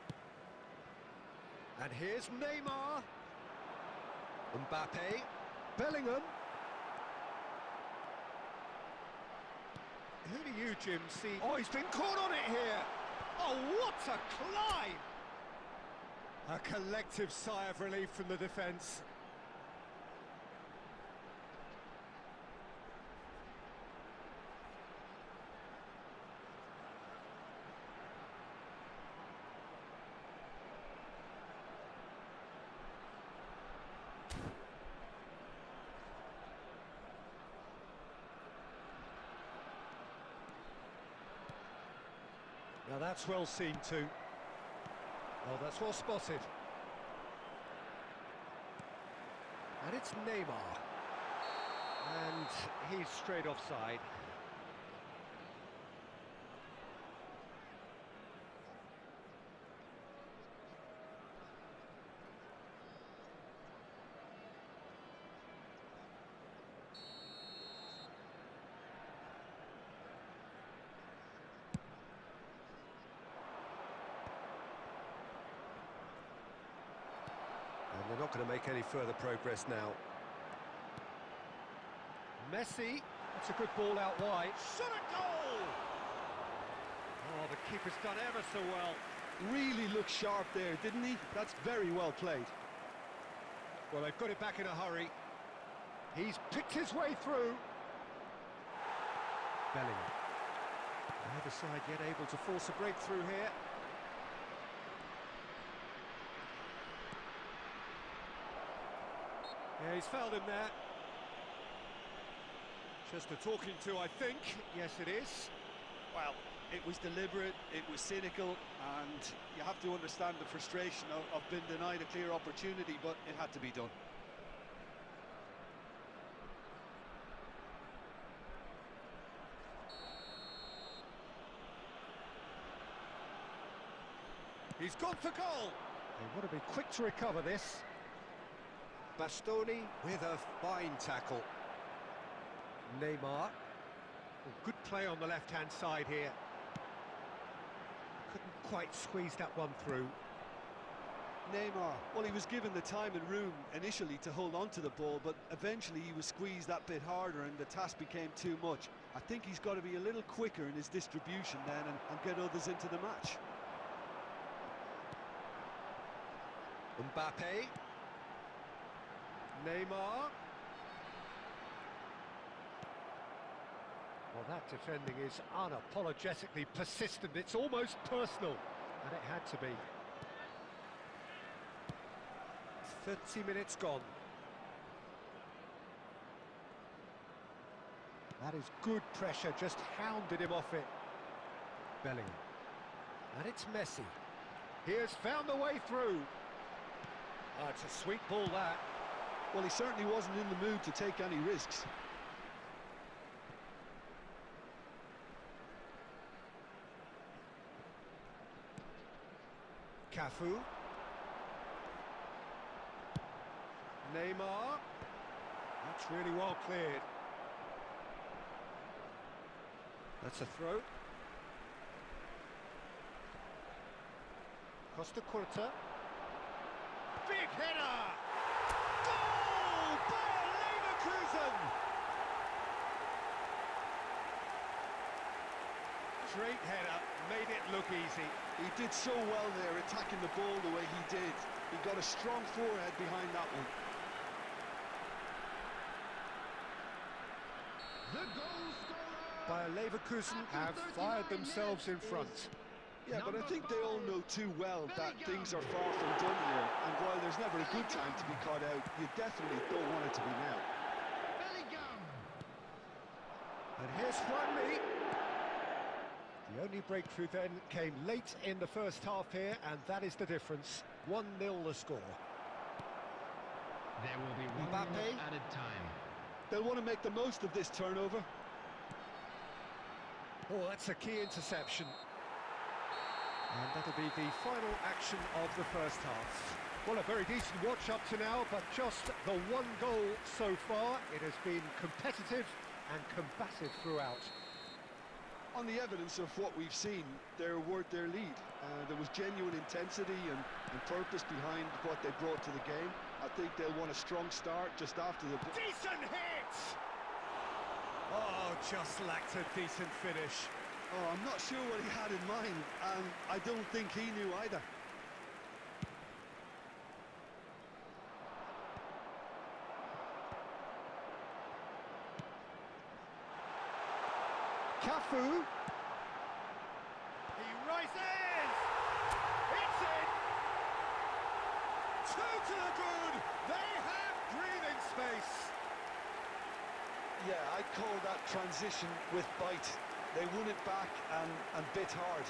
And here's Neymar. Mbappe. Bellingham. Who do you, Jim, see? Oh, he's been caught on it here. Oh, what a climb! A collective sigh of relief from the defence. Now that's well seen too. Oh, that's well spotted. And it's Neymar. And he's straight offside. They're not going to make any further progress now. Messi, that's a good ball out wide. Shot a goal! Oh, the keeper's done ever so well. Really looked sharp there, didn't he? That's very well played. Well, they've got it back in a hurry. He's picked his way through. Bellingham. Neither side yet able to force a breakthrough here. Yeah, he's fouled him there. Just a talking to, I think. Yes, it is. Well, it was deliberate, it was cynical, and you have to understand the frustration of being denied a clear opportunity, but it had to be done. He's gone for goal. They want to be quick to recover this. Bastoni with a fine tackle. Neymar. Oh, good play on the left-hand side here. Couldn't quite squeeze that one through. Neymar, well, he was given the time and room initially to hold on to the ball, but eventually he was squeezed that bit harder and the task became too much. I think he's got to be a little quicker in his distribution then and get others into the match. Mbappe. Neymar. Well, that defending is unapologetically persistent. It's almost personal, and it had to be. 30 minutes gone. That is good pressure, just hounded him off it. Bellingham. And it's Messi. He has found the way through. It's a sweet ball, that. Well, he certainly wasn't in the mood to take any risks. Cafu. Neymar. That's really well cleared. That's a throw. Costa Curta. Big header! Goal! Bayer Leverkusen! Straight header, made it look easy. He did so well there, attacking the ball the way he did. He got a strong forehead behind that one. The goal scorer! Bayer Leverkusen have fired themselves in front. Yeah, but I think they all know too well that things are far from done here, and while there's never a good time to be caught out, you definitely don't want it to be now. And here's Flanley. The only breakthrough then came late in the first half here, and that is the difference. 1-0 the score. There will be 1 Mbappe. minute added time. They'll want to make the most of this turnover. Oh, that's a key interception. And that'll be the final action of the first half. Well, a very decent watch up to now, but just the one goal so far. It has been competitive and combative throughout. On the evidence of what we've seen, they're worth their lead. There was genuine intensity and purpose behind what they brought to the game. I think they'll want a strong start just after the... Decent hit! Oh, just lacked a decent finish. Oh, I'm not sure what he had in mind, and I don't think he knew either. Cafu. He rises! It's in! 2 to the good! They have breathing space! Yeah, I'd call that transition with bite. They won it back and bit hard.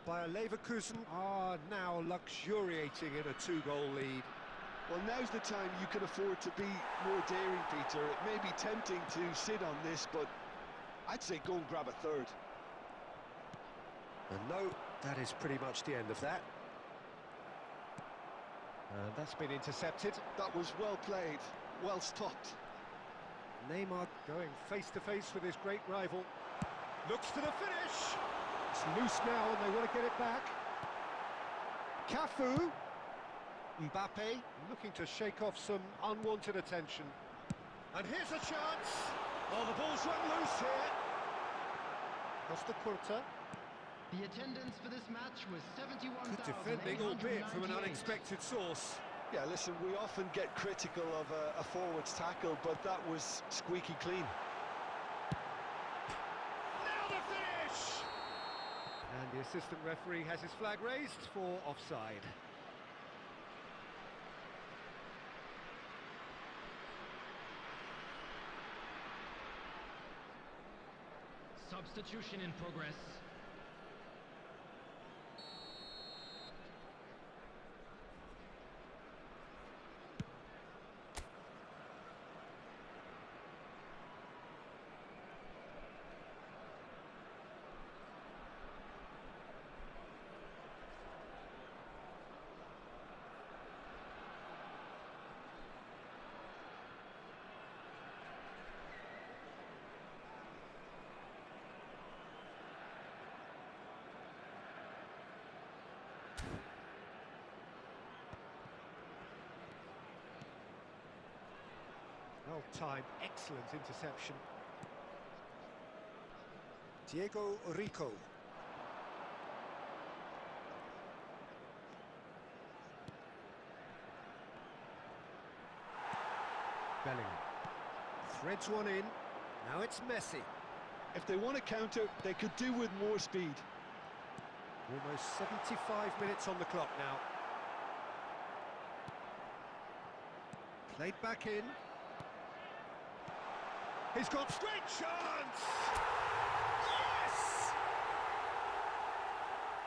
Bayer Leverkusen are now luxuriating in a 2-goal lead. Well, now's the time you can afford to be more daring, Peter. It may be tempting to sit on this, but I'd say go and grab a third. And no, that is pretty much the end of that. And that's been intercepted. That was well played, well stopped. Neymar going face-to-face with his great rival. Looks for the finish! It's loose now and they want to get it back. Cafu. Mbappe looking to shake off some unwanted attention. And here's a chance! Oh, the ball's run loose here. Costa Curta. The attendance for this match was 71,898. Good defending, albeit from an unexpected source. Yeah, listen, we often get critical of a forward's tackle, but that was squeaky clean. Now the finish! And the assistant referee has his flag raised for offside. Substitution in progress. Well-timed, excellent interception. Diego Rico. Bellingham. Threads one in. Now it's Messi. If they want to counter, they could do with more speed. Almost 75 minutes on the clock now. Played back in. He's got great chance! Yes!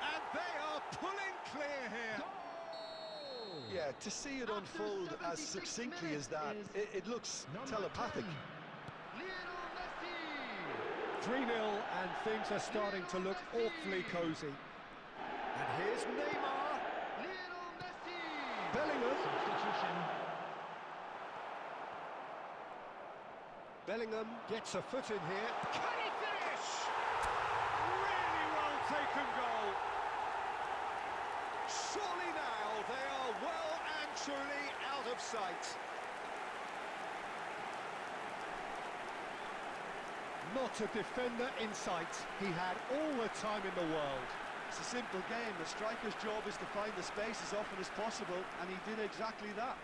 And they are pulling clear here. Yeah, to see it unfold as succinctly as that, it looks telepathic. 3-0 and things are starting to look awfully cosy. And here's Neymar. Bellingham. Substitution. Bellingham gets a foot in here. Can he finish? Really well taken goal. Surely now they are well and truly out of sight. Not a defender in sight. He had all the time in the world. It's a simple game. The striker's job is to find the space as often as possible, and he did exactly that.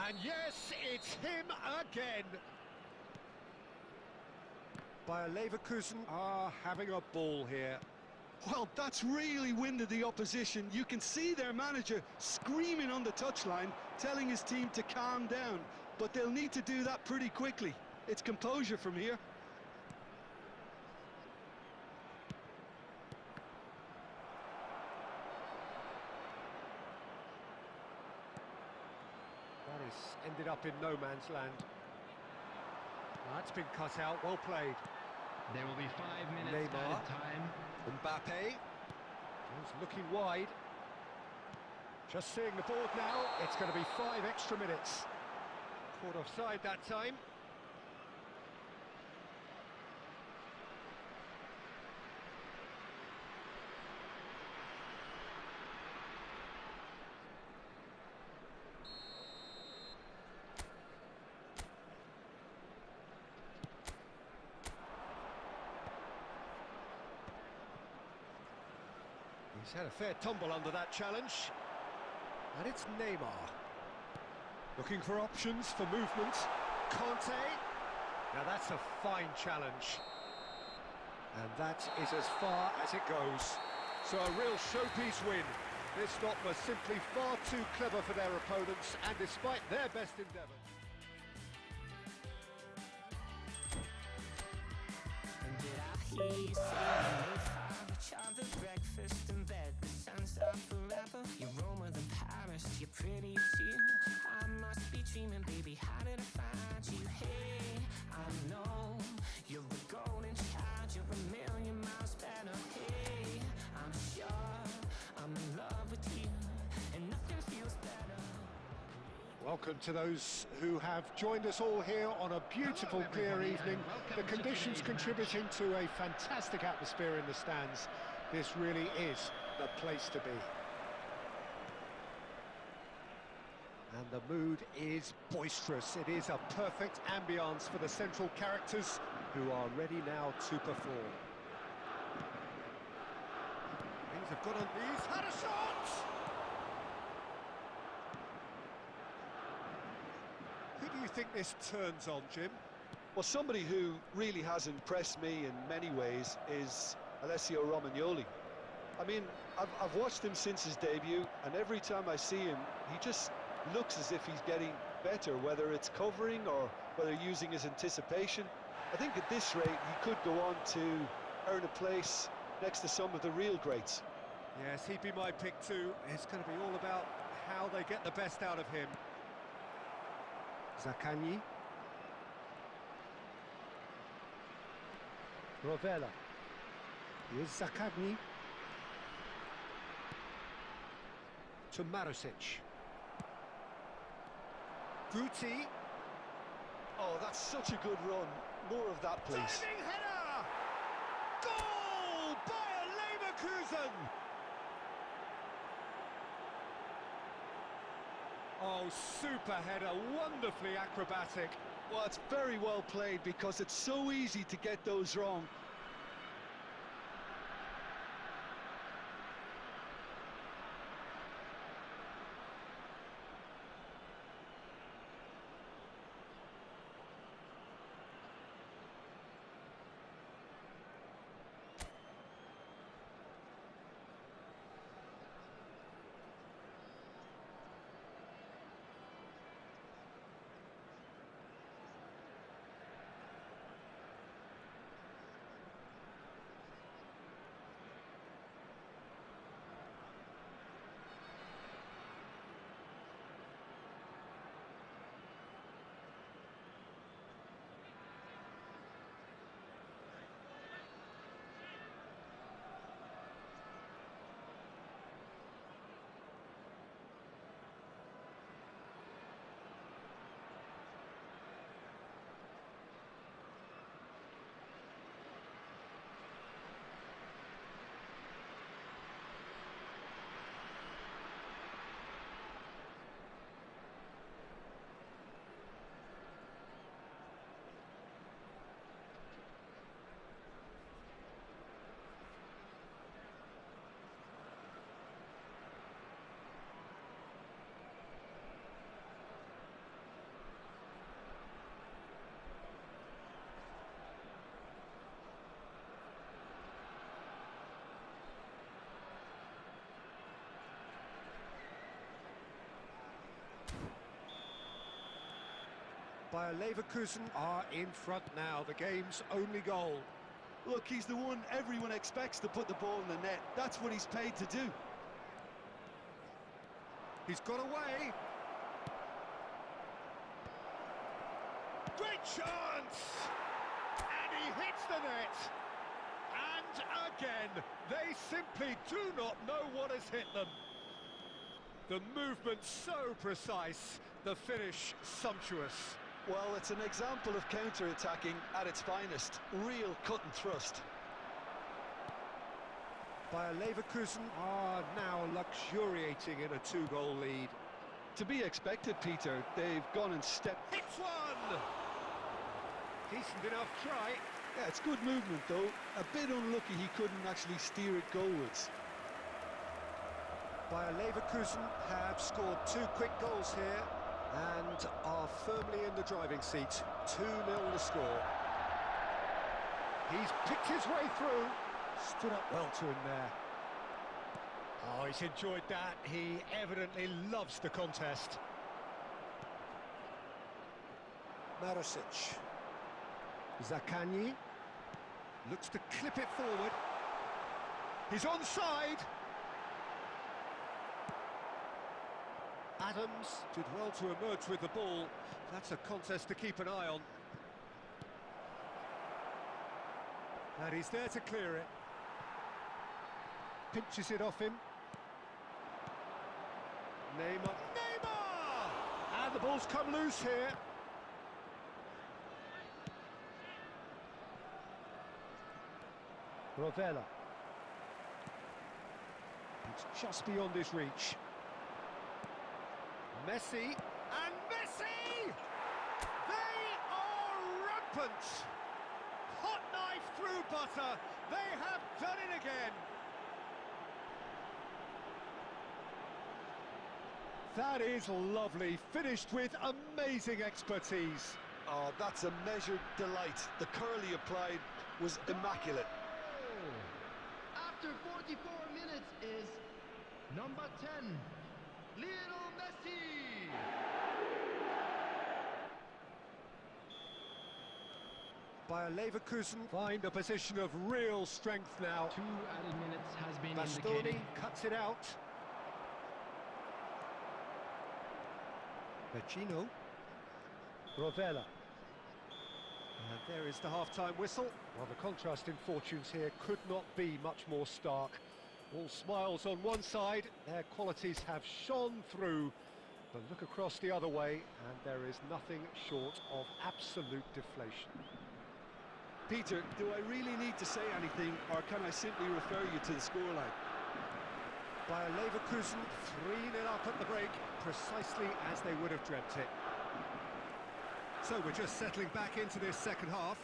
And yes, it's him again. Bayer Leverkusen are having a ball here. Well, that's really winded the opposition. You can see their manager screaming on the touchline, telling his team to calm down, but they'll need to do that pretty quickly. It's composure from here. That is ended up in no man's land. That's been cut out, well played. There will be 5 minutes Neymar. added time. Mbappe. He's looking wide. Just seeing the board now, it's going to be 5 extra minutes. Caught offside that time. He's had a fair tumble under that challenge. And it's Neymar. Looking for options for movement. Conte. Now that's a fine challenge. And that is as far as it goes. So a real showpiece win. This lot was simply far too clever for their opponents, and despite their best endeavours. And did I hear you say we found each other breakfast in bed? The sun's up forever. You're warmer than Paris. You're pretty too. I must be dreaming, baby. How did I find you? Hey, I know you're a golden child. You're a million miles better. Hey, I'm sure I'm in love with you, and nothing feels better. Welcome to those who have joined us all here on a beautiful, Hello, clear everybody, evening. and welcome The to conditions today's contributing to a fantastic atmosphere in the stands. This really is the place to be. And the mood is boisterous. It is a perfect ambience for the central characters who are ready now to perform. Things have got on. He's had a shot! Who do you think this turns on, Jim? Well, somebody who really has impressed me in many ways is Alessio Romagnoli. I mean, I've watched him since his debut, and every time I see him, he just looks as if he's getting better, whether it's covering or whether using his anticipation. I think at this rate, he could go on to earn a place next to some of the real greats. Yes, he'd be my pick too. It's going to be all about how they get the best out of him. Zaccagni. Rovella. Here's Zaccagni. To Marusic. Guti. Oh, that's such a good run. More of that, please. Diving header! Goal! Bayer Leverkusen! Oh, super header, wonderfully acrobatic. Well, it's very well played because it's so easy to get those wrong. Bayer Leverkusen are in front now, the game's only goal. Look, he's the one everyone expects to put the ball in the net. That's what he's paid to do. He's got away. Great chance! And he hits the net. And again, they simply do not know what has hit them. The movement so precise, the finish sumptuous. Well, it's an example of counter-attacking at its finest. Real cut and thrust. Bayer Leverkusen are now luxuriating in a 2-goal lead. To be expected, Peter. They've gone and stepped. Hits one! Decent enough try. Yeah, it's good movement, though. A bit unlucky he couldn't actually steer it goalwards. Bayer Leverkusen have scored 2 quick goals here and are firmly in the driving seat. 2-0 the score. He's picked his way through. Stood up well to him there. Oh, he's enjoyed that. He evidently loves the contest. Marosic. Zakanyi. Looks to clip it forward. He's onside. Adams did well to emerge with the ball. That's a contest to keep an eye on. And he's there to clear it. Pinches it off him. Neymar. Neymar! And the ball's come loose here. Rovella. It's just beyond his reach. Messi, and Messi! They are rampant! Hot knife through butter, they have done it again! That is lovely, finished with amazing expertise. Oh, that's a measured delight. The curl he applied was immaculate. After 44 minutes is number 10, Lionel Messi. Bayer Leverkusen find a position of real strength now. 2 added minutes has been Bastoni indicated. cuts it out. Vecino. Rovella. And there is the half-time whistle. Well, the contrast in fortunes here could not be much more stark. All smiles on one side, their qualities have shone through. But look across the other way, and there is nothing short of absolute deflation. Peter, do I really need to say anything, or can I simply refer you to the scoreline? Bayer Leverkusen 3-0 up at the break, precisely as they would have dreamt it. So we're just settling back into this second half.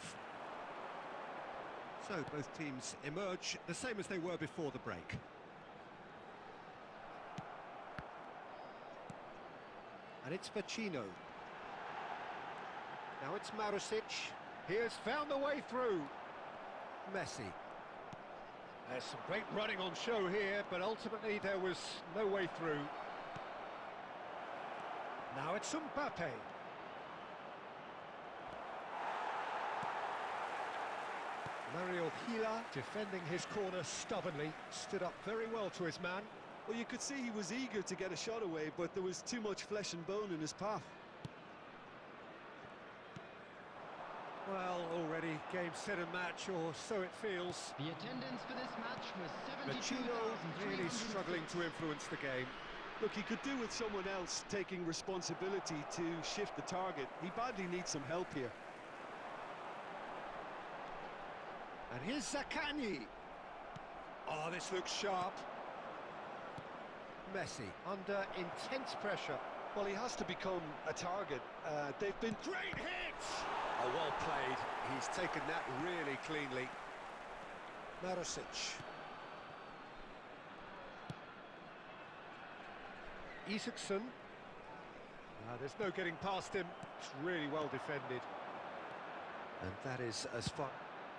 So both teams emerge the same as they were before the break. And it's Vecino. Now it's Marusic. He has found the way through. Messi. There's some great running on show here, but ultimately there was no way through. Now it's Mbappe. Mario Gila defending his corner stubbornly, stood up very well to his man. Well, you could see he was eager to get a shot away, but there was too much flesh and bone in his path. Well, already game, set and match, or so it feels. The attendance for this match was Vecino really 72,300. struggling to influence the game. Look, he could do with someone else taking responsibility to shift the target. He badly needs some help here. And here's Zaccagni. Oh, this looks sharp. Messi under intense pressure. Well, he has to become a target. They've been Great hit! Oh, well played. He's taken that really cleanly. Marusic. Isaacson. There's no getting past him. It's really well defended. And that is as far...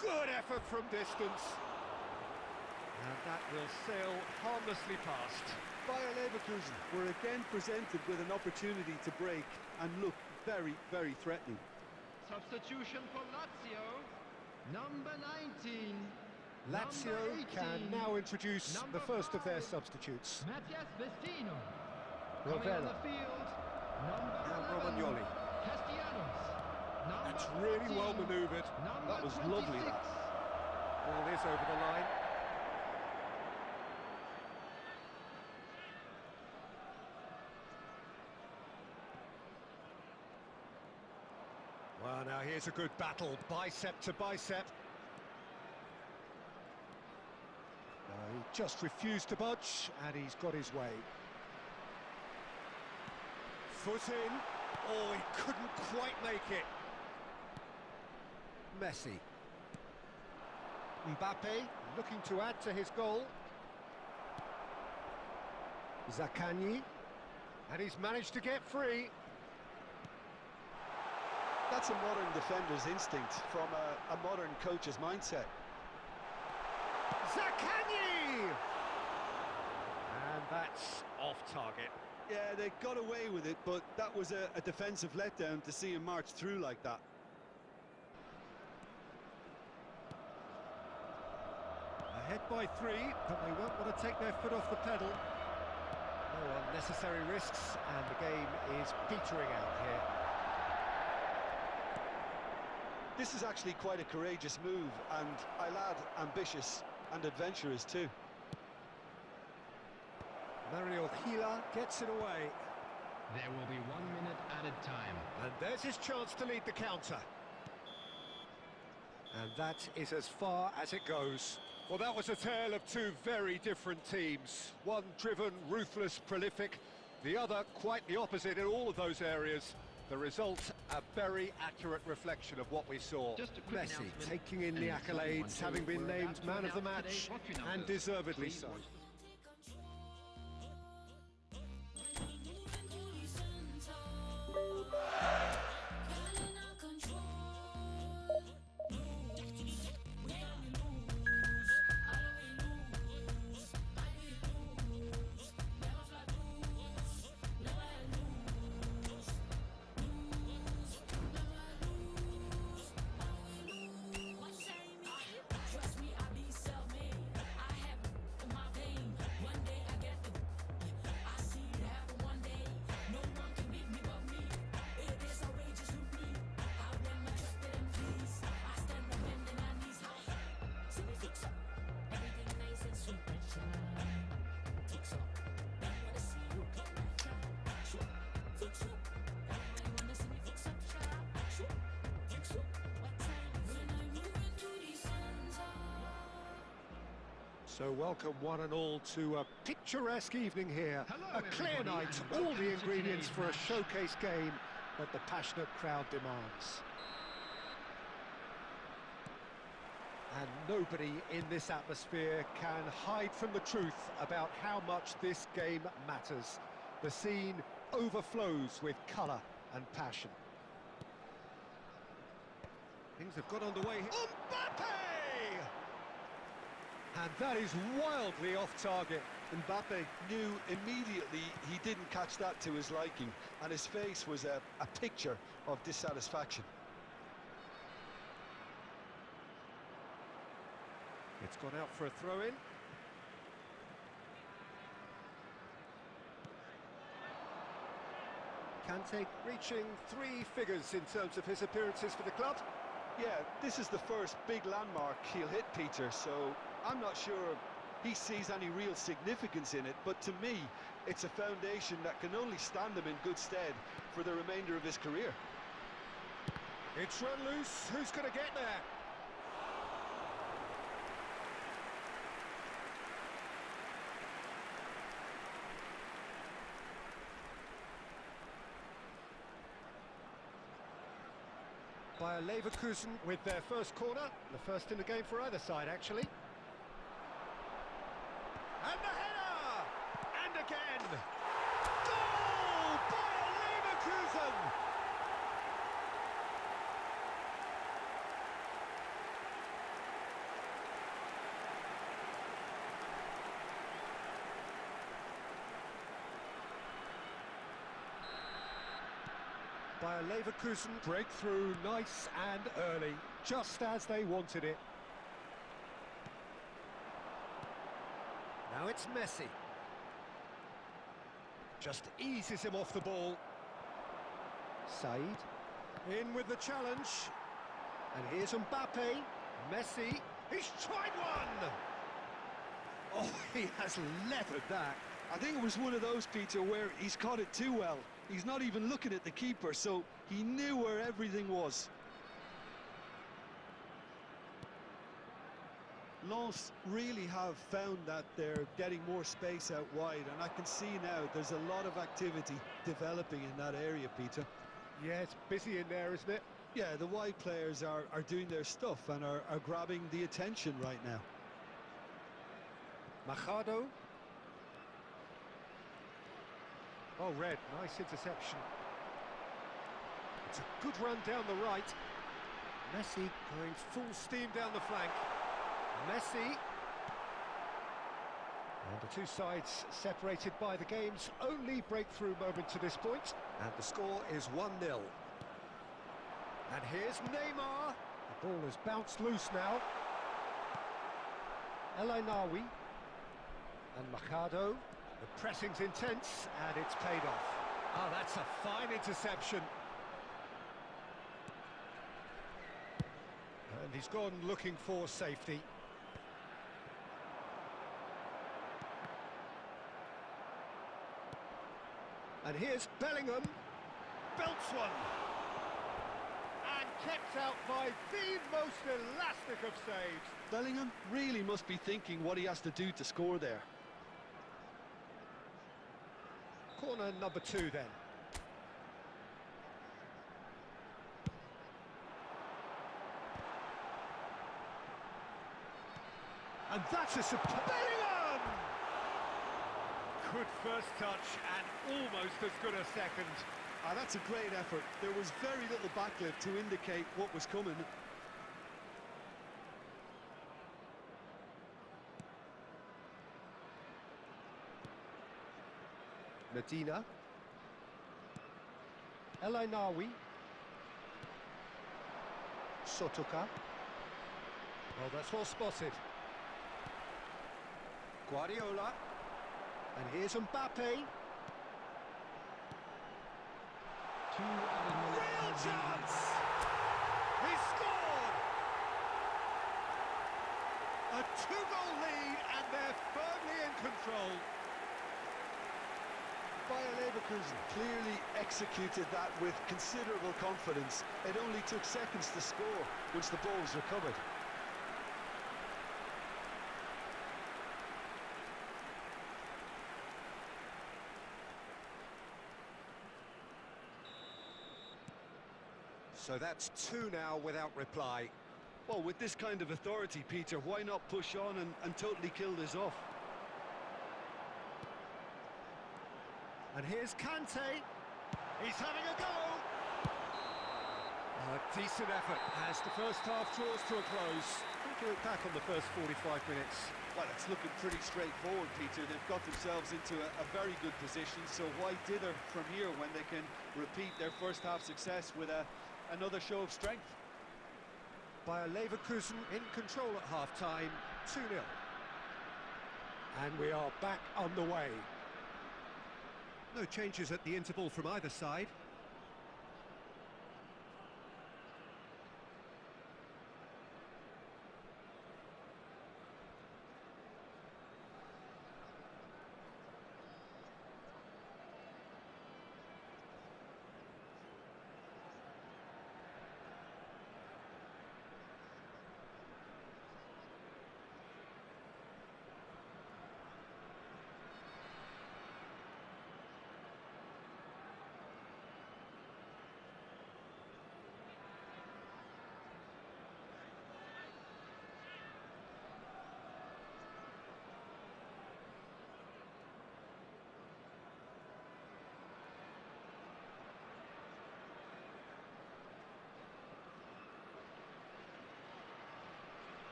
Good effort from distance. And that will sail harmlessly past. Bayer Leverkusen were again presented with an opportunity to break and look very, very threatening. Substitution for Lazio, number 19. Lazio number 18, can now introduce number the first of their 5, substitutes. Matthias Vestino. Coming on Rovella. the field, number And 11, Romagnoli. Castellanos. Number That's really well 14, manoeuvred. number That was 26. lovely, that. Ball is over the line. Well, now here's a good battle, bicep to bicep. He just refused to budge, and he's got his way. Foot in. Oh, he couldn't quite make it. Messi. Mbappe looking to add to his goal. Zaccagni. And he's managed to get free. That's a modern defender's instinct from a modern coach's mindset. Zaccagni! And that's off target. Yeah, they got away with it, but that was a defensive letdown to see him march through like that. Ahead by 3, but they won't want to take their foot off the pedal. No unnecessary risks, and the game is petering out here. This is actually quite a courageous move, and I'll add ambitious and adventurous too. Mario Gila gets it away. There will be 1 minute added time. And there's his chance to lead the counter. And that is as far as it goes. Well, that was a tale of two very different teams. One driven, ruthless, prolific. The other quite the opposite in all of those areas. The result, a very accurate reflection of what we saw. Just a quick Messi announcement. taking in the And it's only one, accolades, too. having been We're named about to man of the announce match, today's lottery and numbers. deservedly Please so. watch So welcome one and all to a picturesque evening here. Hello, A clear everybody, night, and all welcome the to ingredients today's for a match. showcase game that the passionate crowd demands. And nobody in this atmosphere can hide from the truth about how much this game matters. The scene overflows with colour and passion. Things have got underway here. Mbappe! And that is wildly off target. Mbappe knew immediately he didn't catch that to his liking, and his face was a picture of dissatisfaction. It's gone out for a throw-in. Kante reaching 3 figures in terms of his appearances for the club. Yeah, this is the first big landmark he'll hit, Peter, so I'm not sure he sees any real significance in it, but to me, it's a foundation that can only stand him in good stead for the remainder of his career. It's run loose. Who's going to get there? Bayer Leverkusen with their first corner, the first in the game for either side, actually. And the header! And again! Goal! Bayer Leverkusen! Bayer Leverkusen breakthrough nice and early, just as they wanted it. Now it's Messi. Just eases him off the ball. Said in with the challenge. And here's Mbappe. Messi, he's tried one! Oh, he has leathered that. I think it was one of those, Peter, where he's caught it too well. He's not even looking at the keeper, so he knew where everything was. Lens really have found that they're getting more space out wide, and I can see now there's a lot of activity developing in that area, Peter. Yeah, it's busy in there, isn't it? Yeah, the wide players are doing their stuff and are grabbing the attention right now. Machado. Oh, Red, nice interception. It's a good run down the right. Messi going full steam down the flank. Messi. And the two sides separated by the game's only breakthrough moment to this point. And the score is 1-0. And here's Neymar. The ball is bounced loose now. El Ainaoui. And Machado. The pressing's intense, and it's paid off. Ah, that's a fine interception. And he's gone looking for safety. And here's Bellingham. Belts one. And kept out by the most elastic of saves. Bellingham really must be thinking what he has to do to score there. Corner number 2 then. And that's a Bellingham! Good first touch and almost as good a second. Ah, that's a great effort. There was very little backlift to indicate what was coming. Medina. El Ainaoui. Sotoka. Oh, that's well spotted. Guardiola. And here's Mbappe. Real chance! He scored! A 2-goal lead and they're firmly in control. Bayer Leverkusen clearly executed that with considerable confidence. It only took seconds to score once the ball was recovered. So that's two now without reply. Well, with this kind of authority, Peter, why not push on and totally kill this off? And here's Kante. He's having a go. A decent effort as the first half draws to a close. How do you look back on the first 45 minutes? Well, it's looking pretty straightforward, Peter. They've got themselves into a very good position, so why dither from here when they can repeat their first half success with another show of strength? Bayer Leverkusen in control at half-time, 2-0. And we are back on the way. No changes at the interval from either side.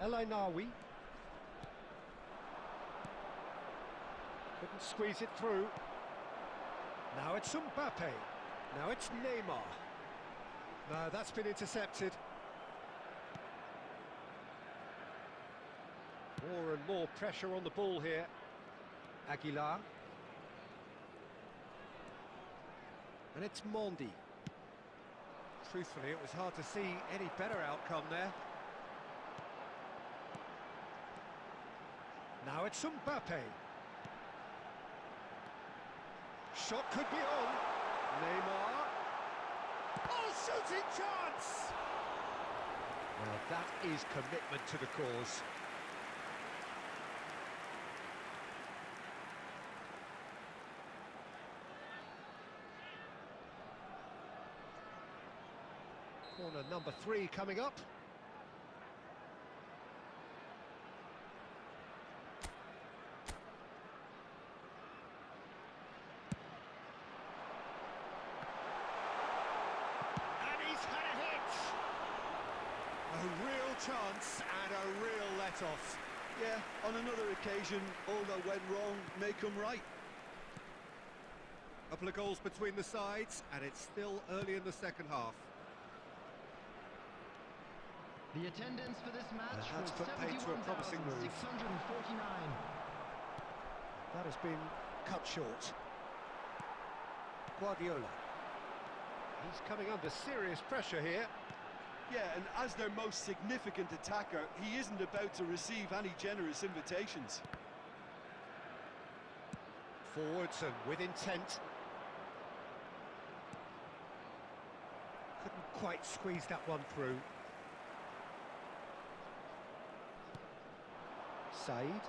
El Ainawi. Couldn't squeeze it through. Now it's Mbappe. Now it's Neymar. No, that's been intercepted. More and more pressure on the ball here. Aguilar. And it's Mondi. Truthfully, it was hard to see any better outcome there. Now it's Mbappe. Shot could be on. Neymar. Oh, shooting chance! Well, that is commitment to the cause. Corner number 3 coming up. A real chance and a real let-off. Yeah, on another occasion, all that went wrong may come right. A couple of goals between the sides, and it's still early in the second half. The attendance for this match That's was put paid to a promising move. 71,649. That has been cut short. Guardiola. He's coming under serious pressure here. Yeah, and as their most significant attacker, he isn't about to receive any generous invitations. Forwards and with intent. Couldn't quite squeeze that one through. Said.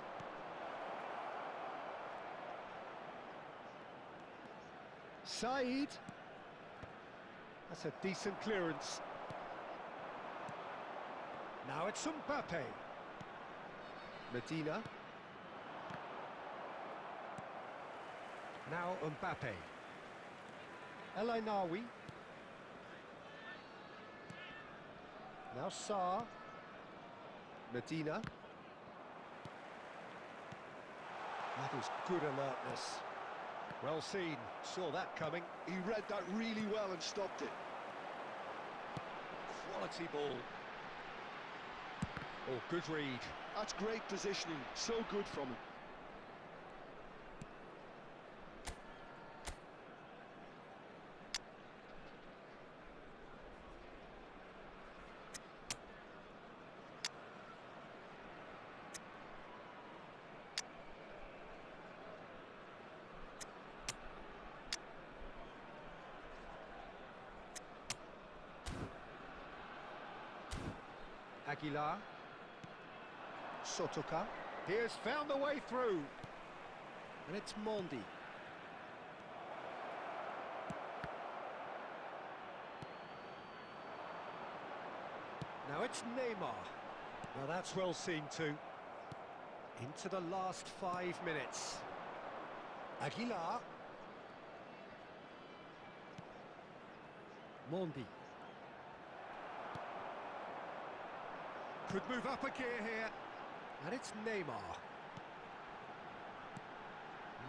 Said. That's a decent clearance. Now it's Mbappe. Medina. Now Mbappe. El Ainawi. Now Sarr. Medina. That is good alertness. Well seen, saw that coming. He read that really well and stopped it. Quality ball. Oh, good read. That's great positioning, so good from him. Aguilar. Sotoka. He has found the way through. And it's Mondi. Now it's Neymar. Now that's well seen too. Into the last 5 minutes. Aguilar. Mondi. Could move up a gear here. And it's Neymar.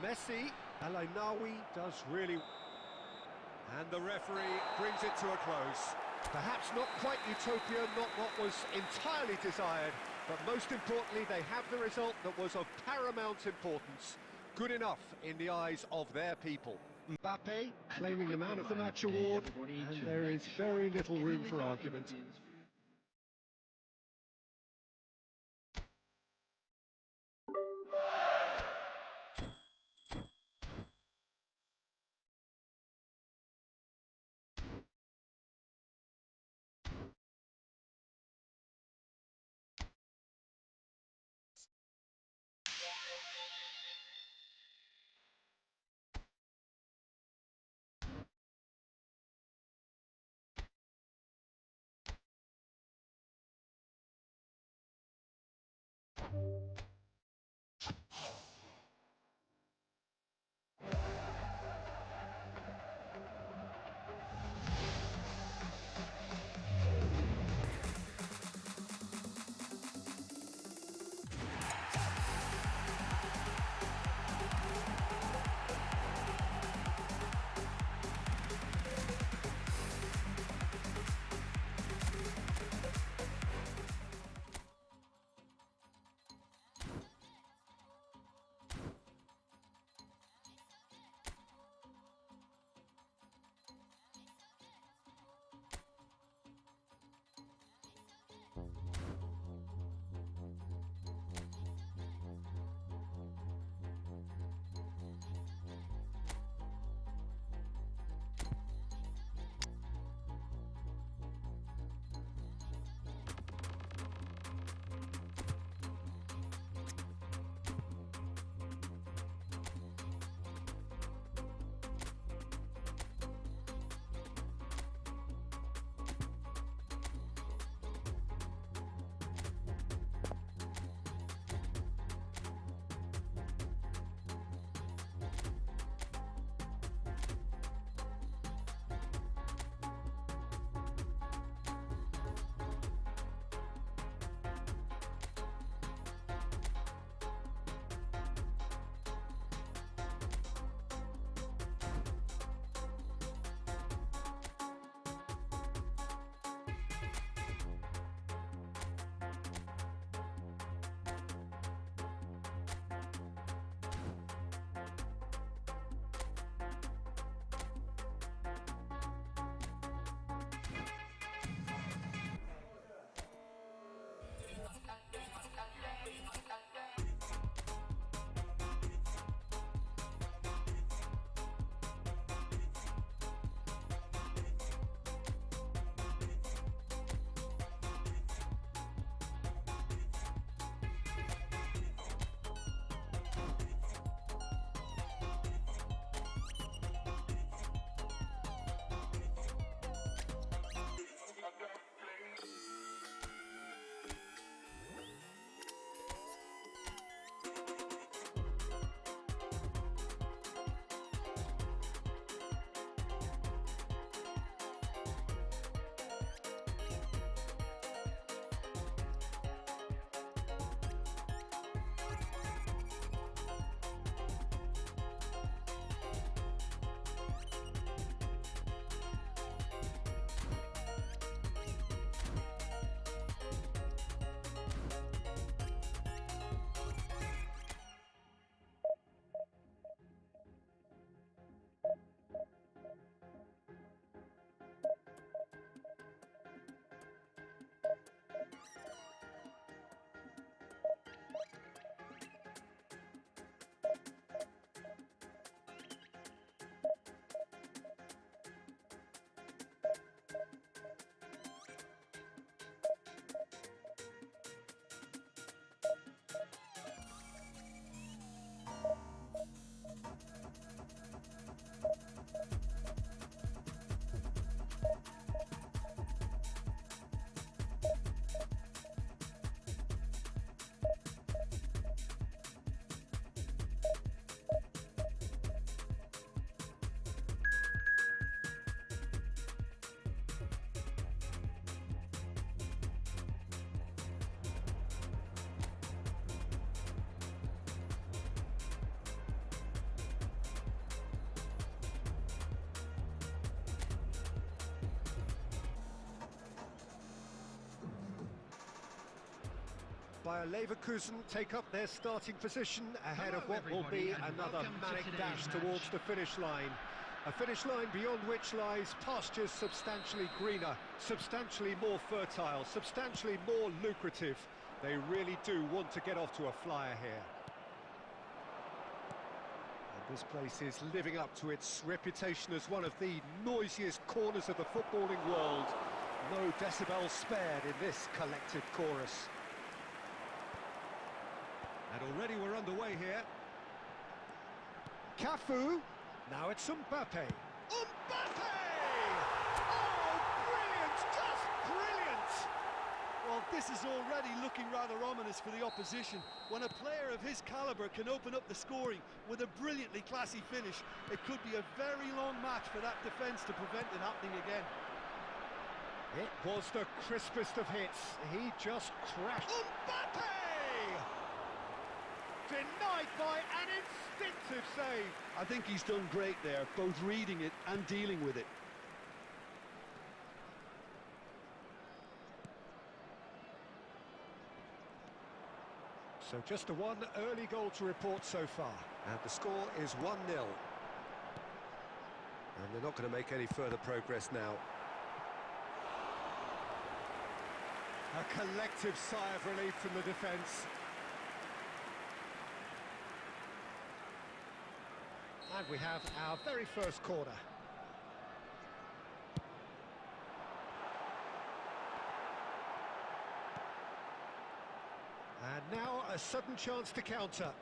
Messi. Al-Ainawi does really... And the referee brings it to a close. Perhaps not quite utopia, not what was entirely desired, but most importantly, they have the result that was of paramount importance. Good enough in the eyes of their people. Mbappe claiming the Man of the Match award, and there is very little room for argument. Bayer Leverkusen take up their starting position ahead of what will be another manic dash towards the finish line. A finish line beyond which lies pastures substantially greener, substantially more fertile, substantially more lucrative. They really do want to get off to a flyer here. And this place is living up to its reputation as one of the noisiest corners of the footballing world. No decibels spared in this collective chorus. And already we're underway here. Cafu. Now it's Mbappe. Mbappe! Oh, brilliant! Just brilliant! Well, this is already looking rather ominous for the opposition. When a player of his calibre can open up the scoring with a brilliantly classy finish, it could be a very long match for that defence to prevent it happening again. It was the crispest of hits. He just crashed. Mbappe! Denied by an instinctive save. I think he's done great there, both reading it and dealing with it. So just the one early goal to report so far. And the score is 1-0. And they're not going to make any further progress now. A collective sigh of relief from the defence. And we have our very first corner. And now a sudden chance to counter.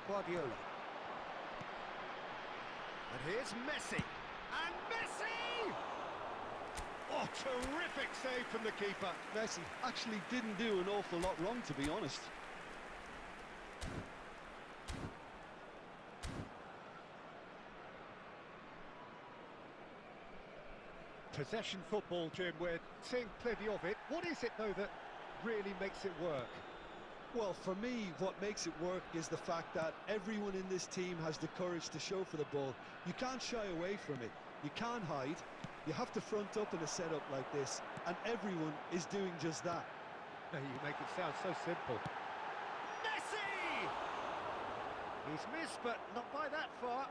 Guardiola. And here's Messi. And Messi! Oh, terrific save from the keeper. Messi actually didn't do an awful lot wrong, to be honest. Possession football, Jim, we're seeing plenty of it. What is it, though, that really makes it work? Well, for me, what makes it work is the fact that everyone in this team has the courage to show for the ball. You can't shy away from it. You can't hide. You have to front up in a setup like this, and everyone is doing just that. You make it sound so simple. Messi! He's missed, but not by that far.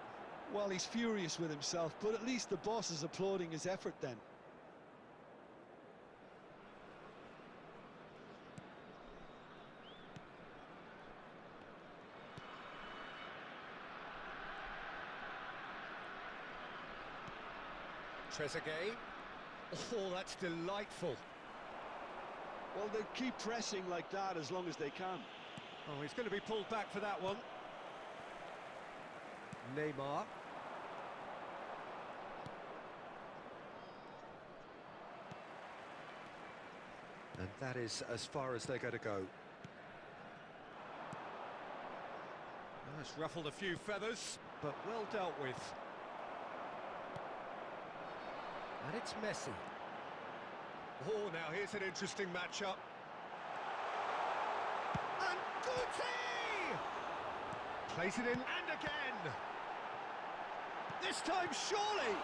Well, he's furious with himself, but at least the boss is applauding his effort then. Trezeguet. Oh, that's delightful. Well, they keep pressing like that as long as they can. Oh, he's going to be pulled back for that one. Neymar. And that is as far as they're going to go. Well, it's ruffled a few feathers, but well dealt with. And it's Messi. Oh, now here's an interesting matchup. And Guti! Plays it in, and again! This time, surely!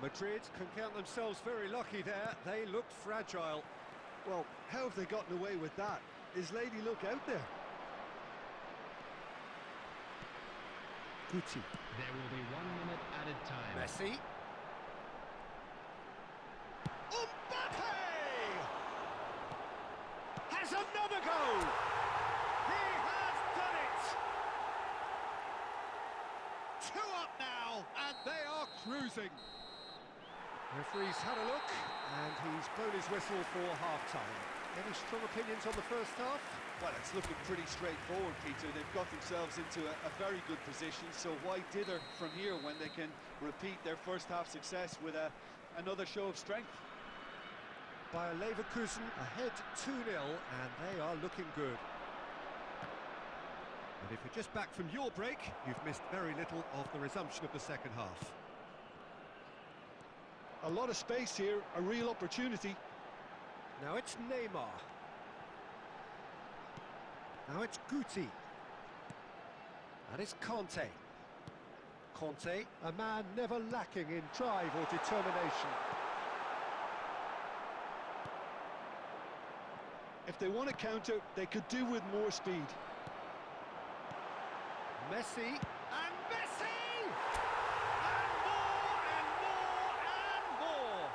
Madrid can count themselves very lucky there. They looked fragile. Well, how have they gotten away with that? Is Lady Luck out there? Guti. There will be 1 minute added time. Messi. Mbappe! Has another goal! He has done it! 2 up now, and they are cruising. Referee's had a look, and he's blown his whistle for half-time. Any strong opinions on the first half? Well, it's looking pretty straightforward, Peter. They've got themselves into a very good position, so why dither from here when they can repeat their first half success with another show of strength? Bayer Leverkusen ahead 2-0, and they are looking good. And if you're just back from your break, you've missed very little of the resumption of the second half. A lot of space here, a real opportunity. Now it's Neymar. Now it's Guti. And it's Conte. Conte, a man never lacking in drive or determination. If they want to counter, they could do with more speed. Messi, and Messi! And more, and more, and more!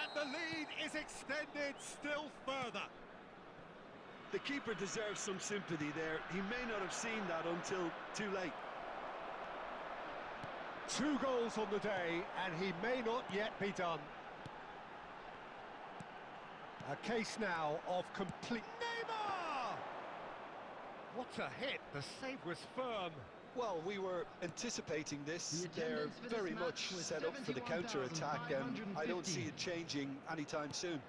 And the lead is extended still further. The keeper deserves some sympathy there. He may not have seen that until too late. 2 goals on the day, and he may not yet be done. A case now of complete... Neymar! What a hit! The save was firm. Well, we were anticipating this. They're very much set up for the counter-attack, and I don't see it changing anytime soon.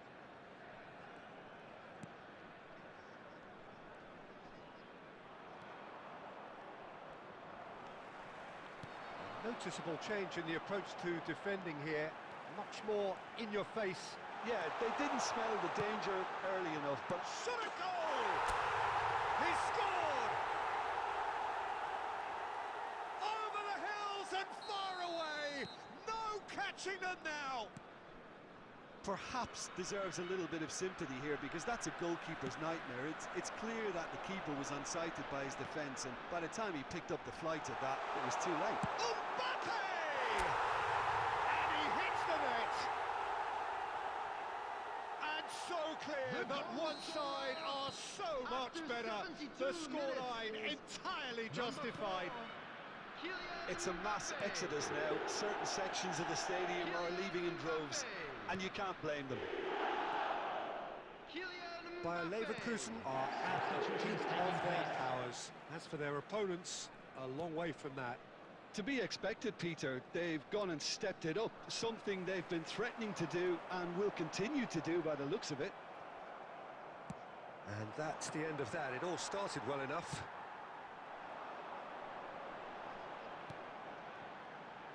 Noticeable change in the approach to defending here. Much more in your face. Yeah, they didn't smell the danger early enough, but... Shot a goal! He scored! Over the hills and far away! No catching them now! Perhaps deserves a little bit of sympathy here, because that's a goalkeeper's nightmare. It's clear that the keeper was unsighted by his defence, and by the time he picked up the flight of that, it was too late. Mbappe! And he hits the net! And so clear that one side are so much better. The scoreline entirely justified. It's a mass exodus now. Certain sections of the stadium are leaving in droves, and you can't blame them. Bayer Leverkusen are at the peak of their powers. As for their opponents, a long way from that. To be expected, Peter. They've gone and stepped it up, something they've been threatening to do and will continue to do by the looks of it. And that's the end of that. It all started well enough.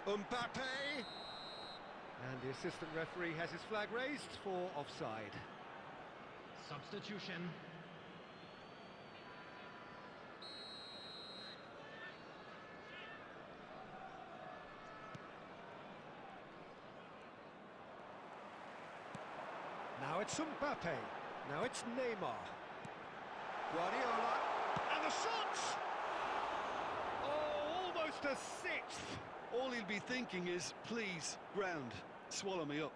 Mbappe! And the assistant referee has his flag raised for offside. Substitution. Now it's Mbappe. Now it's Neymar. Guardiola. And the shot! Oh, almost a sixth. All he'll be thinking is, please, ground, swallow me up.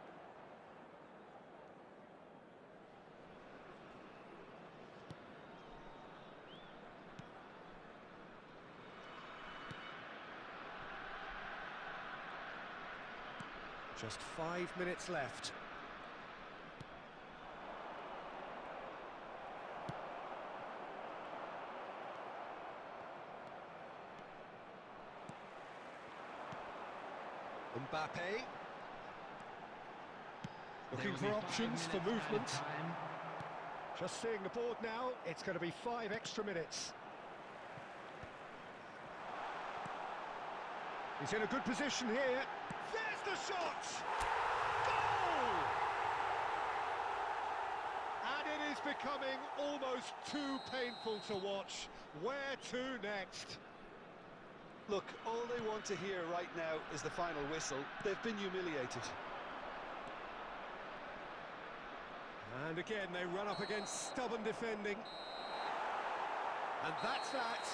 Just 5 minutes left. Mbappe. Looking for options for movement. Just seeing the board now, it's going to be 5 extra minutes. He's in a good position here. There's the shot! Goal! And it is becoming almost too painful to watch. Where to next? Look, all they want to hear right now is the final whistle. They've been humiliated. And again, they run up against stubborn defending. And that's that.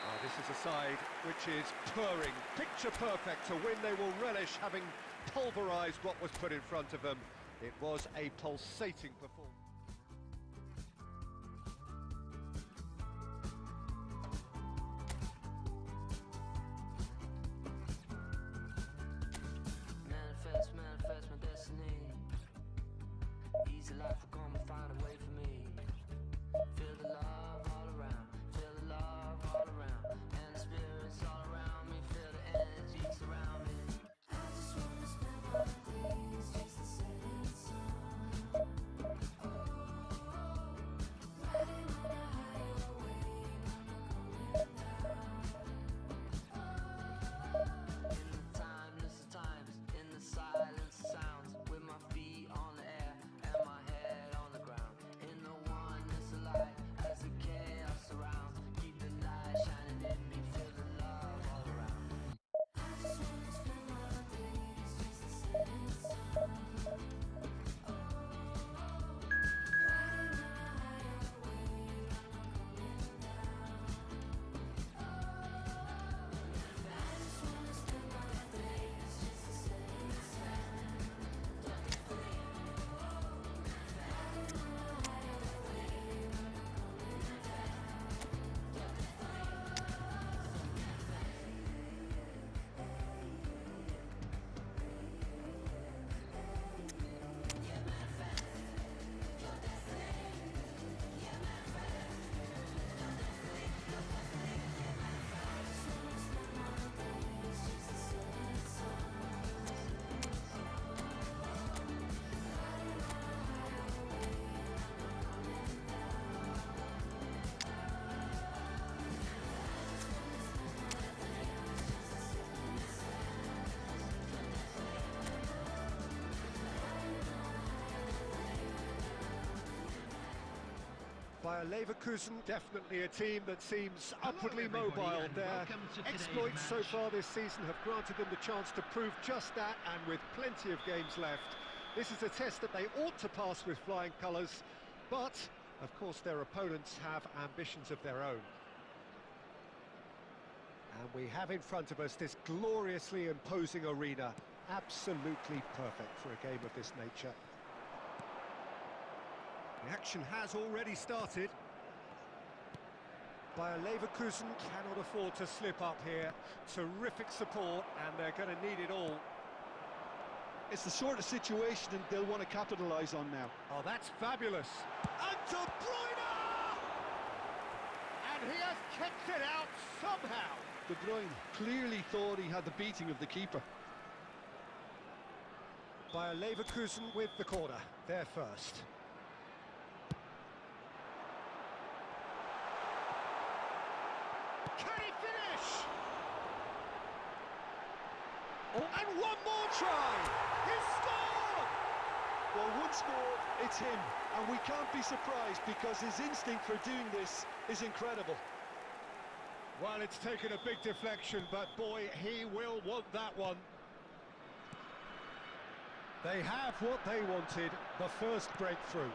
Oh, this is a side which is purring, picture perfect to win. They will relish having pulverised what was put in front of them. It was a pulsating performance. Manifest my destiny. Easy life will come and find a way for me. Feel the love all around, feel the love all around, and the spirits all around me, feel the energy surround me. I just wanna spend my days just the setting sun. Oh, Bayer Leverkusen, definitely a team that seems upwardly everybody, mobile. and Their welcome to today's exploits so match. far this season have granted them the chance to prove just that, and with plenty of games left. This is a test that they ought to pass with flying colours, but, of course, their opponents have ambitions of their own. And we have in front of us this gloriously imposing arena, absolutely perfect for a game of this nature. The action has already started. Bayer Leverkusen cannot afford to slip up here. Terrific support, and they're going to need it all. It's the sort of situation that they'll want to capitalise on now. Oh, that's fabulous. And De Bruyne! And he has kicked it out somehow. De Bruyne clearly thought he had the beating of the keeper. Bayer Leverkusen with the corner. They're first. Can he finish? Oh, and one more try! He's scored! Well, once more, it's him, and we can't be surprised because his instinct for doing this is incredible. Well, it's taken a big deflection, but boy, he will want that one. They have what they wanted, the first breakthrough.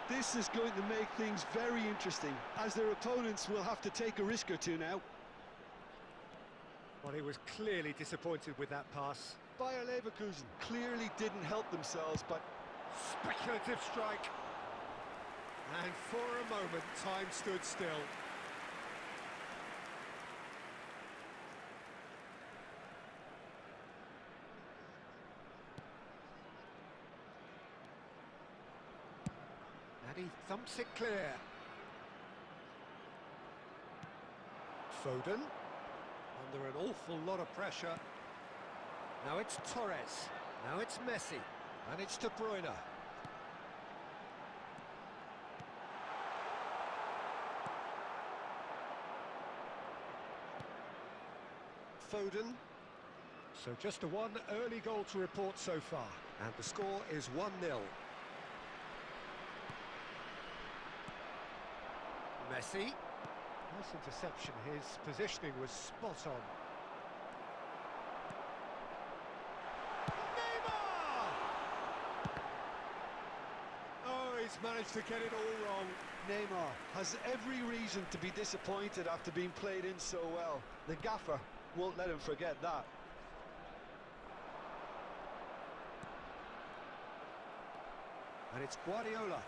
This is going to make things very interesting, as their opponents will have to take a risk or two now. Well, he was clearly disappointed with that pass. Bayer Leverkusen clearly didn't help themselves, but Speculative strike. And for a moment, time stood still. And he thumps it clear. Foden, under an awful lot of pressure. Now it's Torres, now it's Messi, and it's De Bruyne. Foden. So just a one early goal to report so far, and the score is 1-0. Messi. Nice interception, his positioning was spot on. Neymar! Oh, he's managed to get it all wrong. Neymar has every reason to be disappointed after being played in so well. The gaffer won't let him forget that. And it's Guardiola.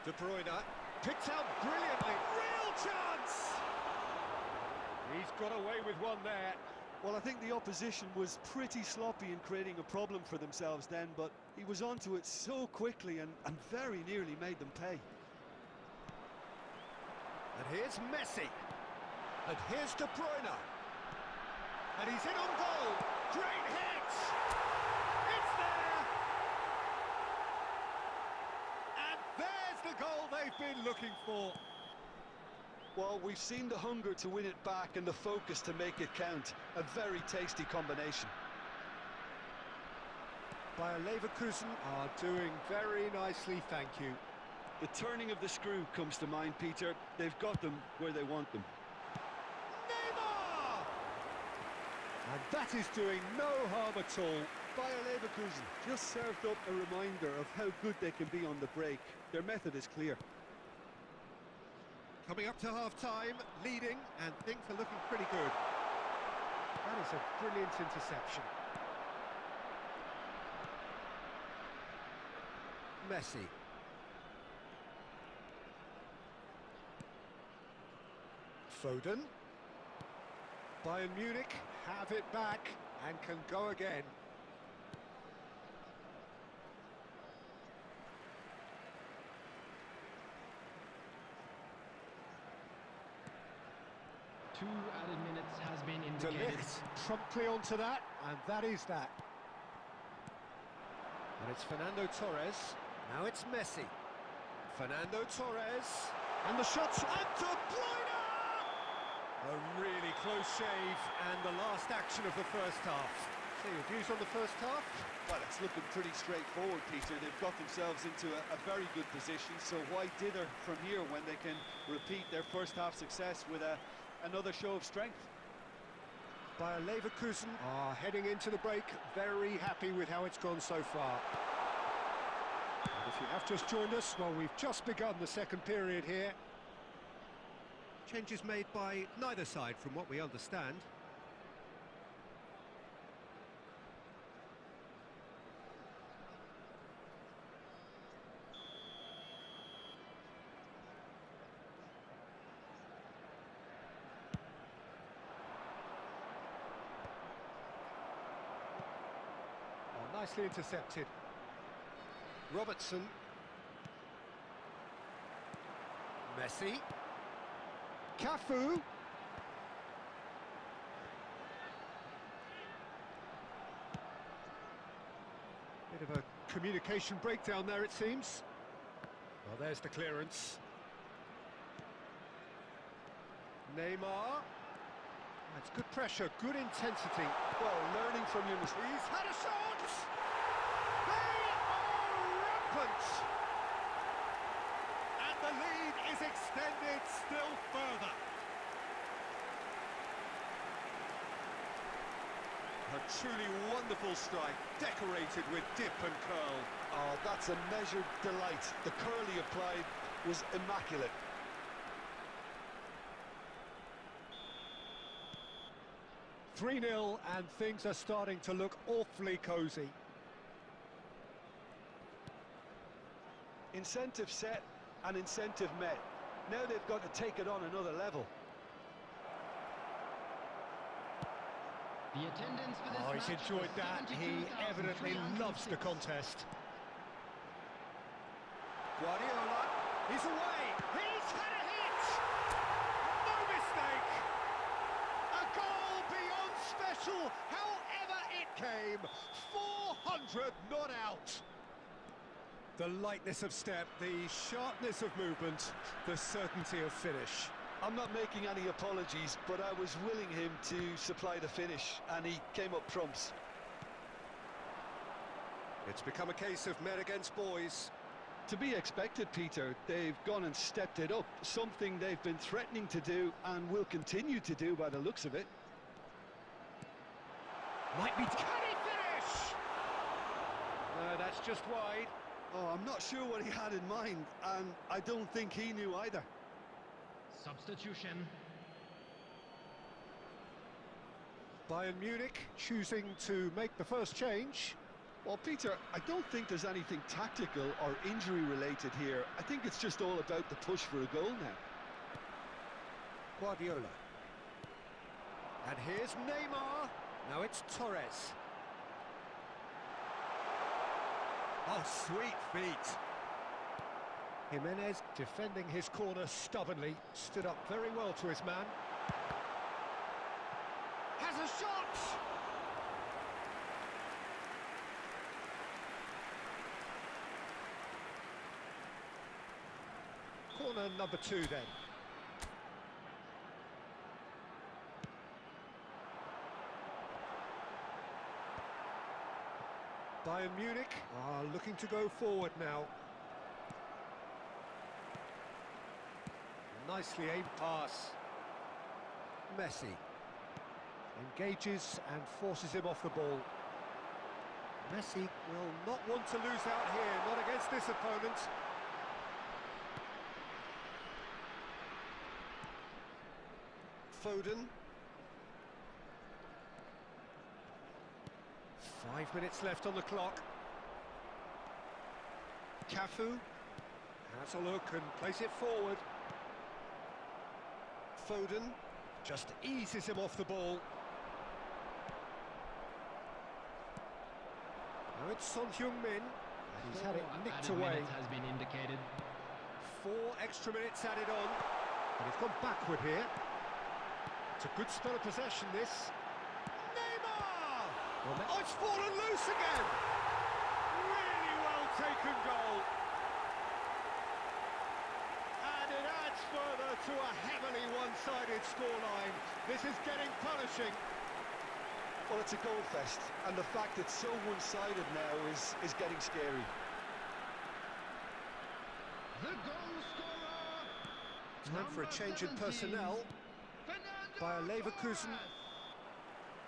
De Bruyne picked out brilliantly. Real chance! He's got away with one there. Well, I think the opposition was pretty sloppy in creating a problem for themselves then, but he was onto it so quickly and very nearly made them pay. And here's Messi. And here's De Bruyne. And he's in on goal. Great hit! It's there! And there's the goal they've been looking for. Well, we've seen the hunger to win it back and the focus to make it count. A very tasty combination. Bayer Leverkusen are doing very nicely, thank you. The turning of the screw comes to mind, Peter. They've got them where they want them. Neymar! And that is doing no harm at all. Bayer Leverkusen just served up a reminder of how good they can be on the break. Their method is clear. Coming up to half-time, leading, and things are looking pretty good. That is a brilliant interception. Messi. Foden. Bayern Munich have it back and can go again. Two added minutes has been indicated. Promptly onto that, and that is that. And it's Fernando Torres. Now it's Messi. Fernando Torres. And the shots, and De Bruyne! A really close shave, and the last action of the first half. So your views on the first half? Well, it's looking pretty straightforward, Peter. They've got themselves into a very good position, so why dither from here when they can repeat their first half success with another show of strength? Bayer Leverkusen are heading into the break very happy with how it's gone so far. And if you have just joined us, well, we've just begun the second period here. Changes made by neither side from what we understand. Nicely intercepted. Robertson. Messi. Cafu. Bit of a communication breakdown there, it seems. Well, there's the clearance. Neymar. That's good pressure, good intensity. Well, learning from your mistakes. He's had a shot! They are rampant! And the lead is extended still further. A truly wonderful strike, decorated with dip and curl. Oh, that's a measured delight. The curl he applied was immaculate. – 3-0 and things are starting to look awfully cosy. Incentive set and incentive met. Now they've got to take it on another level. The attendance for this Oh, he's match enjoyed is that. He evidently loves the 72,306. contest. Guardiola, he's away. He's had a hit. No mistake. A goal beyond special, however it came. 400 not out. The lightness of step, the sharpness of movement, the certainty of finish. I'm not making any apologies, but I was willing him to supply the finish, and he came up trumps. It's become a case of men against boys. To be expected, Peter. They've gone and stepped it up, something they've been threatening to do and will continue to do by the looks of it. Might be... Can he finish? No, that's just wide. Oh, I'm not sure what he had in mind, and I don't think he knew either. Substitution. Bayern Munich choosing to make the first change. Well, Peter, I don't think there's anything tactical or injury-related here. I think it's just all about the push for a goal now. Guardiola. And here's Neymar. Now it's Torres. Oh, sweet feet. Jimenez defending his corner stubbornly. Stood up very well to his man. Has a shot! Corner number 2 then. Bayern Munich are looking to go forward now. Nicely aimed pass. Messi engages and forces him off the ball. Messi will not want to lose out here, not against this opponent. Foden. 5 minutes left on the clock. Cafu has a look and plays it forward. Foden just eases him off the ball. Now it's Son Heung-min. He's had it nicked away. Has been indicated. 4 extra minutes added on. And he's gone backward here. It's a good spell of possession, this. Neymar! Oh, it's fallen loose again! Really well taken goal. And it adds further to a heavily one-sided scoreline. This is getting punishing. Well, it's a goal fest, and the fact it's so one-sided now is getting scary. The goal scorer. Time for a change in personnel. Bayer Leverkusen.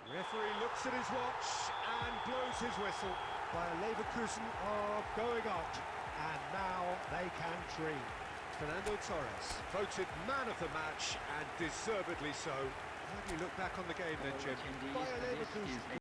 Referee looks at his watch and blows his whistle. Bayer Leverkusen are going up, and now they can dream. Fernando Torres, voted man of the match, and deservedly so. How do you look back on the game then, Jim? Bayer Leverkusen